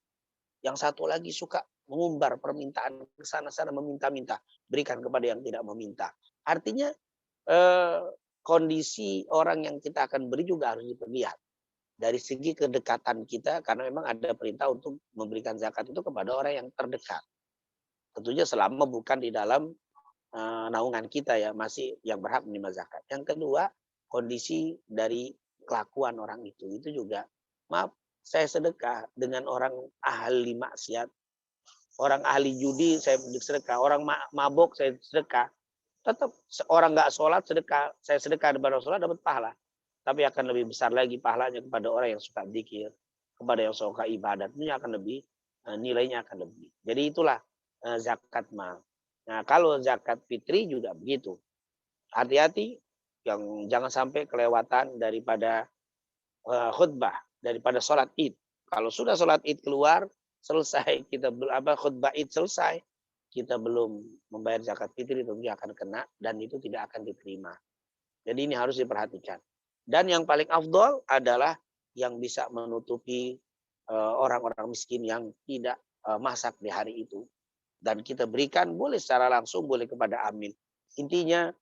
Yang satu lagi suka mengumbar permintaan ke sana-sana, meminta-minta, berikan kepada yang tidak meminta. Artinya kondisi orang yang kita akan beri juga harus dilihat dari segi kedekatan kita, karena memang ada perintah untuk memberikan zakat itu kepada orang yang terdekat. Tentunya selama bukan di dalam naungan kita ya, masih yang berhak menerima zakat. Yang kedua, kondisi dari kelakuan orang itu juga, maaf, saya sedekah dengan orang ahli maksiat, orang ahli judi saya sedekah, orang mabok saya sedekah, tetap orang nggak sholat sedekah, saya sedekah kepada sholat dapat pahala, tapi akan lebih besar lagi pahalanya kepada orang yang suka zikir, kepada yang suka ibadat, ini akan lebih nilainya akan lebih. Jadi itulah zakat mal. Nah, kalau zakat fitri juga begitu. Hati-hati yang jangan sampai kelewatan daripada khutbah, daripada sholat id. Kalau sudah sholat id keluar, selesai kita khutbah id selesai, kita belum membayar zakat fitri, tentunya akan kena dan itu tidak akan diterima. Jadi ini harus diperhatikan. Dan yang paling afdol adalah yang bisa menutupi orang-orang miskin yang tidak masak di hari itu. Dan kita berikan boleh secara langsung, boleh kepada amin. Intinya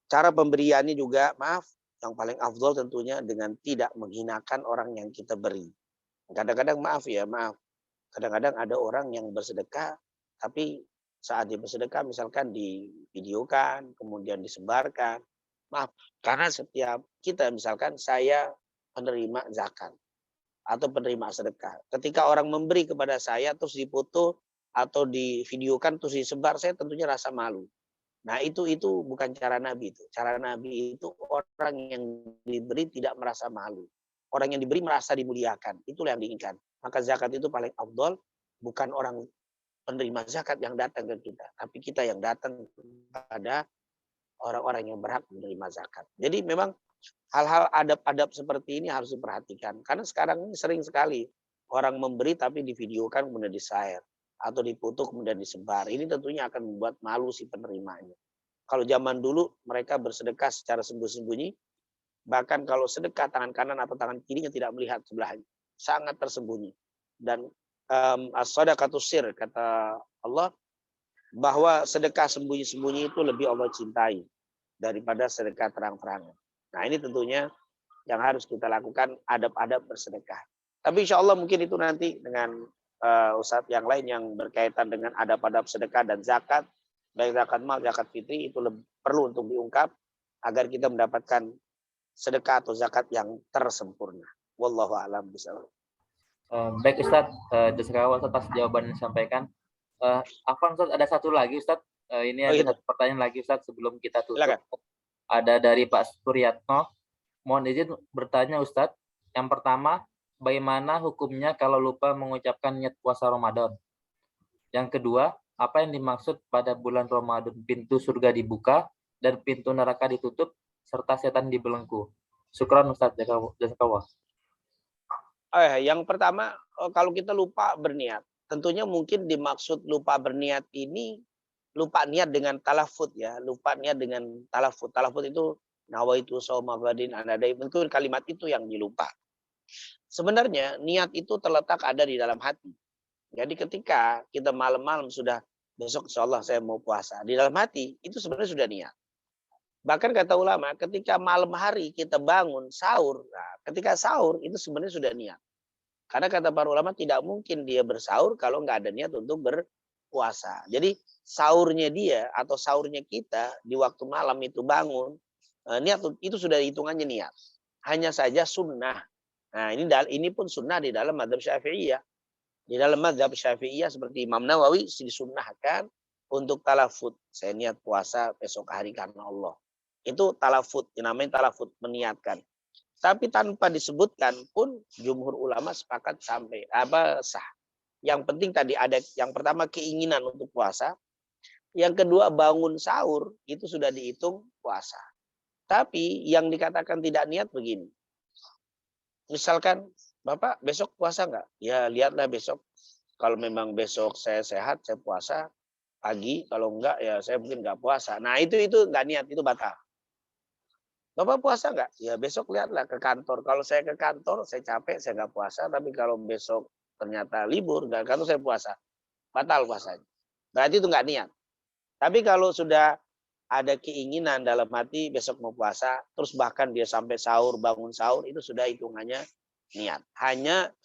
cara pemberiannya juga, maaf, yang paling afdol tentunya dengan tidak menghinakan orang yang kita beri. Kadang-kadang maaf, kadang-kadang ada orang yang bersedekah, tapi saat dia bersedekah misalkan divideokan, kemudian disebarkan. Maaf, karena setiap kita misalkan saya penerima zakat atau penerima sedekah. Ketika orang memberi kepada saya terus dipoto atau divideokan terus disebar, saya tentunya rasa malu. Nah, itu bukan cara Nabi itu. Cara Nabi itu orang yang diberi tidak merasa malu. Orang yang diberi merasa dimuliakan. Itulah yang diinginkan. Maka zakat itu paling afdol, bukan orang penerima zakat yang datang ke kita, tapi kita yang datang kepada orang-orang yang berhak menerima zakat. Jadi memang hal-hal adab-adab seperti ini harus diperhatikan. Karena sekarang ini sering sekali orang memberi tapi divideokan kemudian di-share atau dipoto kemudian disebar. Ini tentunya akan membuat malu si penerimanya. Kalau zaman dulu mereka bersedekah secara sembunyi-sembunyi, bahkan kalau sedekah tangan kanan atau tangan kirinya tidak melihat sebelahnya, sangat tersembunyi. Dan as-shadaqatus sir, kata Allah, bahwa sedekah sembunyi-sembunyi itu lebih Allah cintai daripada sedekah terang-terangan. Nah, ini tentunya yang harus kita lakukan, adab-adab bersedekah. Tapi insya Allah mungkin itu nanti dengan Ustadz yang lain yang berkaitan dengan adab-adab sedekah dan zakat, baik zakat mal, zakat fitri, itu perlu untuk diungkap agar kita mendapatkan sedekah atau zakat yang tersempurna. Wallahu a'lam bishawab. Baik Ustadz, jazakallahu atas jawaban yang disampaikan. Afwan Ustadz, ada satu lagi Ustadz. Ini ada satu pertanyaan lagi Ustadz sebelum kita tutup. Silakan. Ada dari Pak Suryatno. Mohon izin bertanya Ustadz. Yang pertama, bagaimana hukumnya kalau lupa mengucapkan niat puasa Ramadan? Yang kedua, apa yang dimaksud pada bulan Ramadan pintu surga dibuka dan pintu neraka ditutup serta setan dibelenggu? Syukran Ustadz, jazakallah. Yang pertama, kalau kita lupa berniat, tentunya mungkin dimaksud lupa berniat ini lupa niat dengan talafut ya, lupa niat dengan talafut. Talafut itu nawaitu shauma ghadin anadai, mungkin kalimat itu yang dilupa. Sebenarnya niat itu terletak ada di dalam hati. Jadi ketika kita malam-malam sudah besok insyaallah saya mau puasa, di dalam hati itu sebenarnya sudah niat. Bahkan kata ulama, ketika malam hari kita bangun sahur, nah, ketika sahur itu sebenarnya sudah niat. Karena kata para ulama tidak mungkin dia bersahur kalau nggak ada niat untuk berpuasa. Jadi sahurnya dia atau sahurnya kita di waktu malam itu bangun, niat itu sudah hitungannya niat. Hanya saja sunnah. Nah, ini pun sunnah di dalam mazhab Syafi'iyah. Di dalam mazhab Syafi'iyah seperti Imam Nawawi disunnahkan untuk talafut. Saya niat puasa besok hari karena Allah. Itu talafut, yang namanya talafut, meniatkan. Tapi tanpa disebutkan pun jumhur ulama sepakat sampai sah. Yang penting tadi ada yang pertama keinginan untuk puasa, yang kedua bangun sahur itu sudah dihitung puasa. Tapi yang dikatakan tidak niat begini. Misalkan, Bapak besok puasa enggak? Ya lihatlah besok. Kalau memang besok saya sehat, saya puasa pagi. Kalau enggak ya saya mungkin enggak puasa. Nah itu enggak niat, itu batal. Bapak puasa nggak? Ya besok lihatlah ke kantor. Kalau saya ke kantor, saya capek, saya nggak puasa. Tapi kalau besok ternyata libur, nggak ke kantor saya puasa. Batal puasanya. Berarti itu nggak niat. Tapi kalau sudah ada keinginan dalam hati besok mau puasa, terus bahkan dia sampai sahur, bangun sahur, itu sudah hitungannya niat. Hanya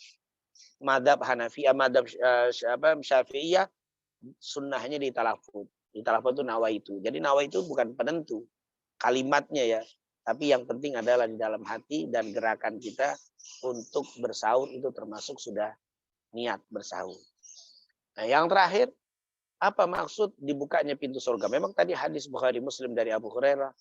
madhab Hanafi, madhab Syafi'iyah, sunnahnya di talafut. Di talafut itu nawaitu. Jadi nawaitu bukan penentu kalimatnya ya. Tapi yang penting adalah di dalam hati dan gerakan kita untuk bersahur itu termasuk sudah niat bersahur. Nah yang terakhir, apa maksud dibukanya pintu surga? Memang tadi hadis Bukhari Muslim dari Abu Hurairah.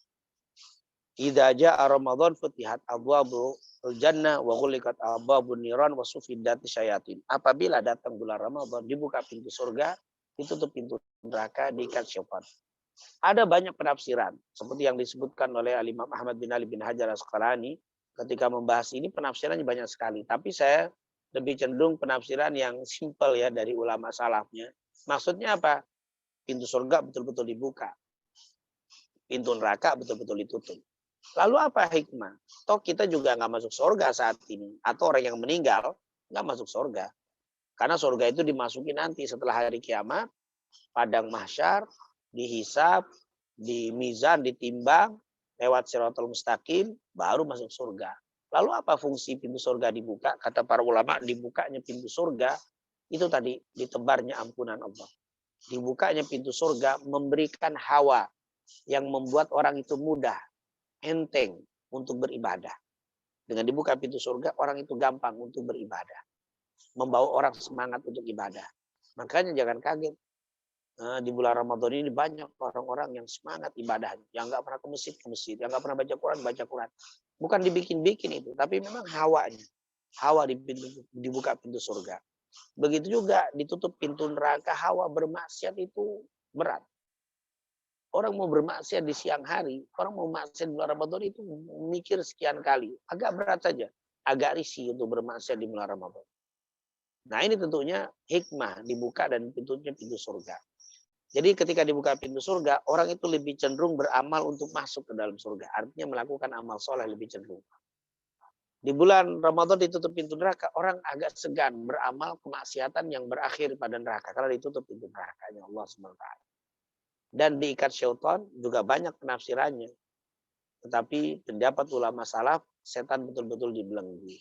Idza jaa Ramadan futihat abwabul jannah wa ghuliqat abwabun niran wa suffidat syayatin. Apabila datang bulan Ramadan dibuka pintu surga, ditutup pintu neraka, diikat syaitan. Ada banyak penafsiran seperti yang disebutkan oleh Imam Ahmad bin Ali bin Hajar Asqalani ketika membahas ini, penafsirannya banyak sekali. Tapi saya lebih cenderung penafsiran yang simpel ya dari ulama salafnya. Maksudnya apa? Pintu surga betul-betul dibuka. Pintu neraka betul-betul ditutup. Lalu apa hikmah? Toh kita juga nggak masuk surga saat ini. Atau orang yang meninggal nggak masuk surga. Karena surga itu dimasuki nanti setelah hari kiamat, padang mahsyar, dihisab, di mizan, ditimbang, lewat Shirathul Mustaqim, baru masuk surga. Lalu apa fungsi pintu surga dibuka? Kata para ulama, dibukanya pintu surga itu tadi ditebarnya ampunan Allah. Dibukanya pintu surga memberikan hawa yang membuat orang itu mudah, enteng untuk beribadah. Dengan dibuka pintu surga, orang itu gampang untuk beribadah. Membawa orang semangat untuk ibadah. Makanya jangan kaget. Di bulan Ramadan ini banyak orang-orang yang semangat ibadahnya. Yang nggak pernah ke masjid, yang nggak pernah baca Quran. Bukan dibikin-bikin itu, tapi memang hawanya. Hawa dibuka pintu surga. Begitu juga ditutup pintu neraka, hawa bermaksiat itu berat. Orang mau bermaksiat di siang hari, orang mau maksiat di bulan Ramadan itu mikir sekian kali. Agak berat saja. Agak risih untuk bermaksiat di bulan Ramadan. Nah ini tentunya hikmah dibuka dan pintunya pintu surga. Jadi ketika dibuka pintu surga, orang itu lebih cenderung beramal untuk masuk ke dalam surga. Artinya melakukan amal soleh lebih cenderung. Di bulan Ramadan ditutup pintu neraka, orang agak segan beramal kemaksiatan yang berakhir pada neraka. Karena ditutup pintu nerakanya Allah SWT. Dan diikat syaitan juga banyak penafsirannya. Tetapi pendapat ulama salaf, setan betul-betul dibelenggu.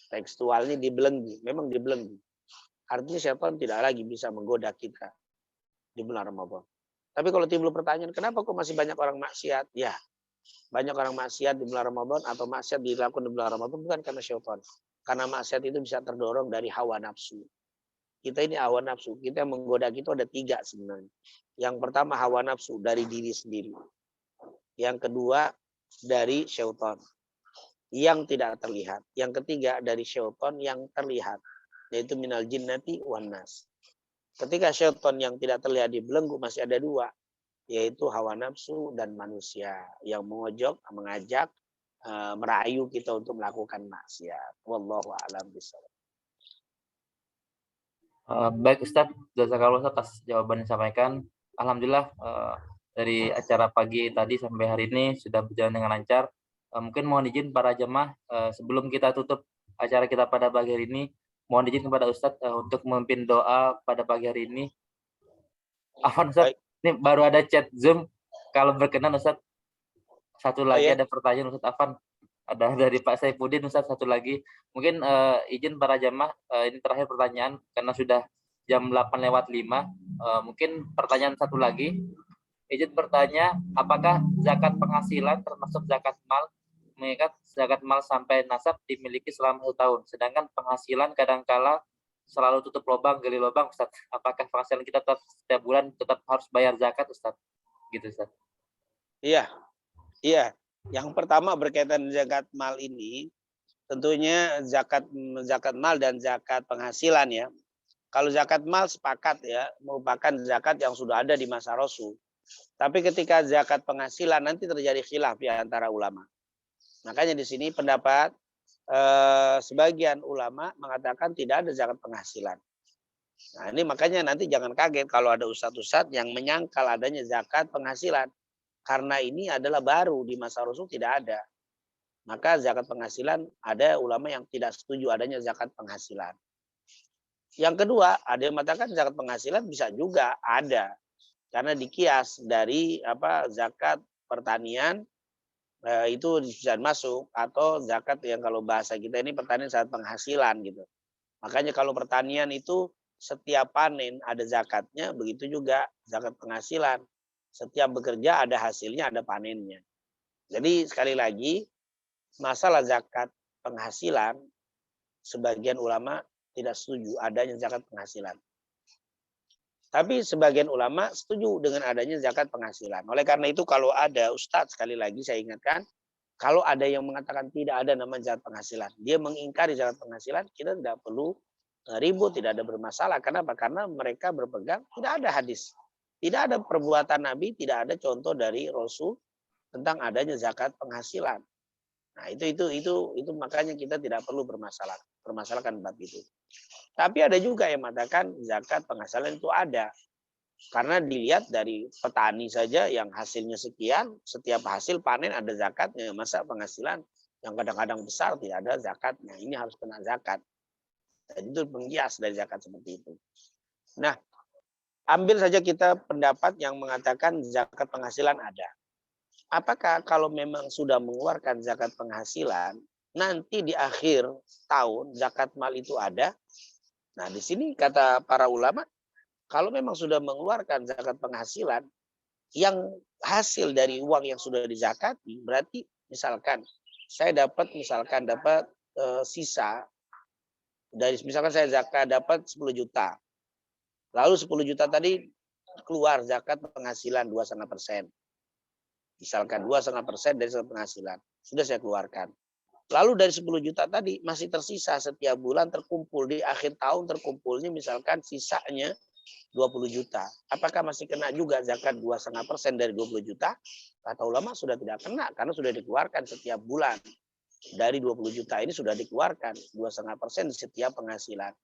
Tekstualnya dibelenggu, memang dibelenggu. Artinya syaitan tidak lagi bisa menggoda kita di bulan Ramadan. Tapi kalau timbul pertanyaan, kenapa kok masih banyak orang maksiat? Ya, banyak orang maksiat di bulan Ramadan atau maksiat dilakukan di bulan Ramadan bukan karena syaitan. Karena maksiat itu bisa terdorong dari hawa nafsu. Kita ini hawa nafsu. Kita yang menggoda kita ada 3 sebenarnya. Yang pertama hawa nafsu dari diri sendiri. Yang kedua dari syaitan yang tidak terlihat. Yang ketiga dari syaitan yang terlihat. Yaitu minal jinnati wan nas. Ketika syaitan yang tidak terlihat dibelenggu masih ada 2, yaitu hawa nafsu dan manusia yang mengajak, merayu kita untuk melakukan maksiat. Wallahu a'lam bishawab. Baik Ustadz, jazakallah atas jawaban yang disampaikan. Alhamdulillah dari acara pagi tadi sampai hari ini sudah berjalan dengan lancar. Mungkin mohon izin para jemaah sebelum kita tutup acara kita pada pagi hari ini, mohon izin kepada Ustadz untuk memimpin doa pada pagi hari ini. Afwan Ustadz, ini baru ada chat Zoom. Kalau berkenan Ustadz, satu lagi ada pertanyaan Ustadz Afwan. Ada dari Pak Saifuddin Ustadz, satu lagi. Mungkin izin para jemaah, ini terakhir pertanyaan karena sudah jam 8:05. Mungkin pertanyaan satu lagi. Izin bertanya, apakah zakat penghasilan termasuk zakat mal? Mengingat zakat mal sampai nasab dimiliki selama 1 tahun, sedangkan penghasilan kadangkala selalu tutup lubang, gali lubang, Ustaz. Apakah penghasilan kita tetap setiap bulan tetap harus bayar zakat, Ustaz? Gitu, Ustaz. Iya. Yang pertama berkaitan zakat mal ini, tentunya zakat mal dan zakat penghasilan ya. Kalau zakat mal sepakat ya, merupakan zakat yang sudah ada di masa Rasul. Tapi ketika zakat penghasilan nanti terjadi khilaf di antara ulama. Makanya di sini pendapat sebagian ulama mengatakan tidak ada zakat penghasilan. Nah ini makanya nanti jangan kaget kalau ada ustadz-ustadz yang menyangkal adanya zakat penghasilan. karena ini adalah baru di masa Rasul tidak ada. Maka zakat penghasilan ada ulama yang tidak setuju adanya zakat penghasilan. Yang kedua, ada yang mengatakan zakat penghasilan bisa juga ada karena dikias dari zakat pertanian itu bisa masuk, atau zakat yang kalau bahasa kita ini pertanian zakat penghasilan gitu. Makanya kalau pertanian itu setiap panen ada zakatnya, begitu juga zakat penghasilan. Setiap bekerja ada hasilnya, ada panennya. Jadi sekali lagi, masalah zakat penghasilan, sebagian ulama tidak setuju adanya zakat penghasilan. Tapi sebagian ulama setuju dengan adanya zakat penghasilan. Oleh karena itu kalau ada Ustadz, sekali lagi saya ingatkan, kalau ada yang mengatakan tidak ada nama zakat penghasilan, dia mengingkari zakat penghasilan, kita tidak perlu ribut, tidak ada bermasalah. Kenapa? Karena mereka berpegang tidak ada hadis, tidak ada perbuatan Nabi, tidak ada contoh dari Rasul tentang adanya zakat penghasilan. Nah itu makanya kita tidak perlu permasalahkan bab itu. Tapi ada juga yang mengatakan zakat penghasilan itu ada, karena dilihat dari petani saja yang hasilnya sekian, setiap hasil panen ada zakatnya. Masa penghasilan yang kadang-kadang besar tidak ada zakatnya, ini harus kena zakat. Dan itu pengkias dari zakat seperti itu. Nah, ambil saja kita pendapat yang mengatakan zakat penghasilan ada. Apakah kalau memang sudah mengeluarkan zakat penghasilan, nanti di akhir tahun zakat mal itu ada? Nah, di sini kata para ulama, kalau memang sudah mengeluarkan zakat penghasilan, yang hasil dari uang yang sudah dizakati, berarti misalkan saya dapat sisa dari, misalkan saya zakat dapat 10 juta. Lalu 10 juta tadi keluar zakat penghasilan 2,5%. Misalkan 2,5% dari penghasilan sudah saya keluarkan. Lalu dari 10 juta tadi masih tersisa setiap bulan terkumpul, di akhir tahun terkumpulnya misalkan sisanya 20 juta. Apakah masih kena juga zakat 2,5% dari 20 juta? Kata ulama sudah tidak kena karena sudah dikeluarkan setiap bulan. Dari 20 juta ini sudah dikeluarkan 2,5% setiap penghasilan.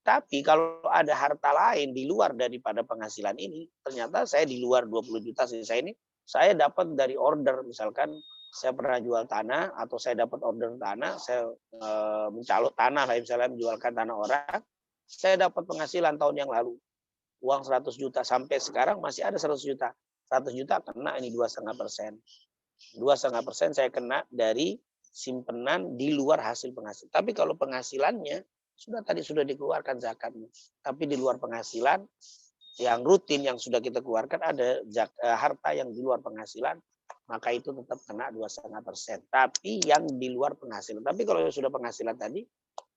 Tapi kalau ada harta lain di luar daripada penghasilan ini, ternyata saya di luar 20 juta sisa ini, saya dapat dari order, misalkan saya pernah jual tanah atau saya dapat order tanah, saya mencalok tanah, misalnya menjualkan tanah orang, saya dapat penghasilan tahun yang lalu, uang 100 juta, sampai sekarang masih ada 100 juta. 100 juta kena ini 2,5%. 2,5% saya kena dari simpenan di luar hasil penghasilan. Tapi kalau penghasilannya sudah dikeluarkan zakatnya. Tapi di luar penghasilan yang rutin yang sudah kita keluarkan ada harta yang di luar penghasilan, maka itu tetap kena 2,5%. Tapi yang di luar penghasilan. Tapi kalau sudah penghasilan tadi,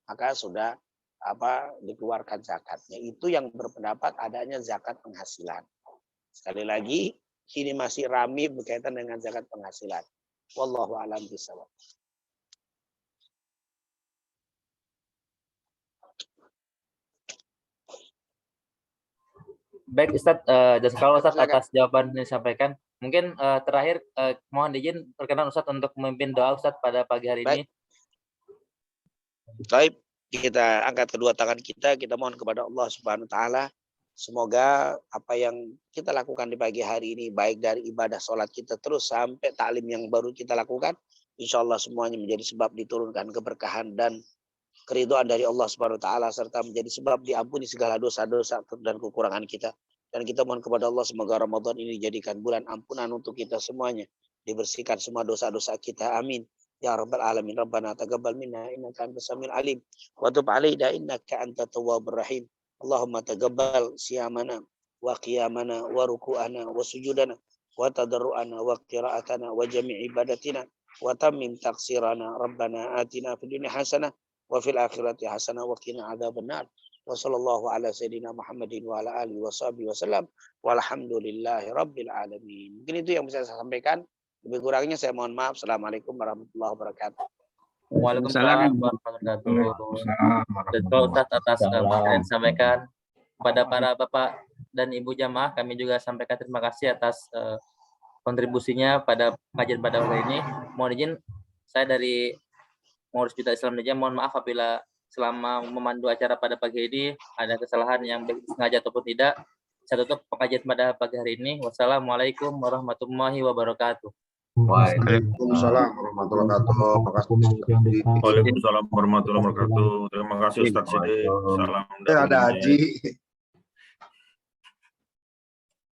maka sudah dikeluarkan zakatnya. Itu yang berpendapat adanya zakat penghasilan. Sekali lagi, ini masih ramai berkaitan dengan zakat penghasilan. Wallahu a'lam bishawab. Baik Ustadz, jazakallah Ustadz atas jawaban yang disampaikan. Mungkin terakhir mohon izin perkenan Ustadz untuk memimpin doa Ustadz pada pagi hari ini. Baik, kita angkat kedua tangan kita mohon kepada Allah Subhanahu wa taala, semoga apa yang kita lakukan di pagi hari ini, baik dari ibadah sholat kita terus sampai taklim yang baru kita lakukan, insya Allah semuanya menjadi sebab diturunkan keberkahan dan keridhaan dari Allah Subhanahu wa taala, serta menjadi sebab diampuni segala dosa-dosa dan kekurangan kita. Dan kita mohon kepada Allah semoga Ramadan ini dijadikan bulan ampunan untuk kita semuanya, dibersihkan semua dosa-dosa kita. Amin ya rabbal alamin. Rabbana taqabbal minna innaka antas samiul alim wa tub alaina innaka antat tawwabur rahim. Allahumma taqabbal siyamana wa qiyamana wa ruku'ana wa sujudana wa tadarruana wa qira'atana wa jami' ibadatina wa tammim taqsirana. Rabbana atina fid dunya hasanah wa fil akhirati hasanah wa qina adzabannar. Wa sallallahu ala sayyidina Muhammadin wa ala alihi washabihi wasallam walhamdulillahi rabbil alamin. Mungkin itu yang bisa saya sampaikan. Lebih kurangnya saya mohon maaf. Assalamualaikum warahmatullahi wabarakatuh. Waalaikumsalam warahmatullahi wabarakatuh. Dan kalau Ustaz atas yang disampaikan kepada para bapak dan ibu jamaah, kami juga sampaikan terima kasih atas kontribusinya pada kajian pada hari ini. Mohon izin saya dari Pengurus Juta Islam Indonesia, mohon maaf apabila selama memandu acara pada pagi ini ada kesalahan yang sengaja ataupun tidak. Saya tutup pengajian pada pagi hari ini. Wassalamualaikum warahmatullahi wabarakatuh. Waalaikumsalam warahmatullahi wabarakatuh. Makasih. Waalaikumsalam warahmatullahi wabarakatuh. Terima kasih Ustaz Sidik. Salam dari Ada Indonesia. Haji.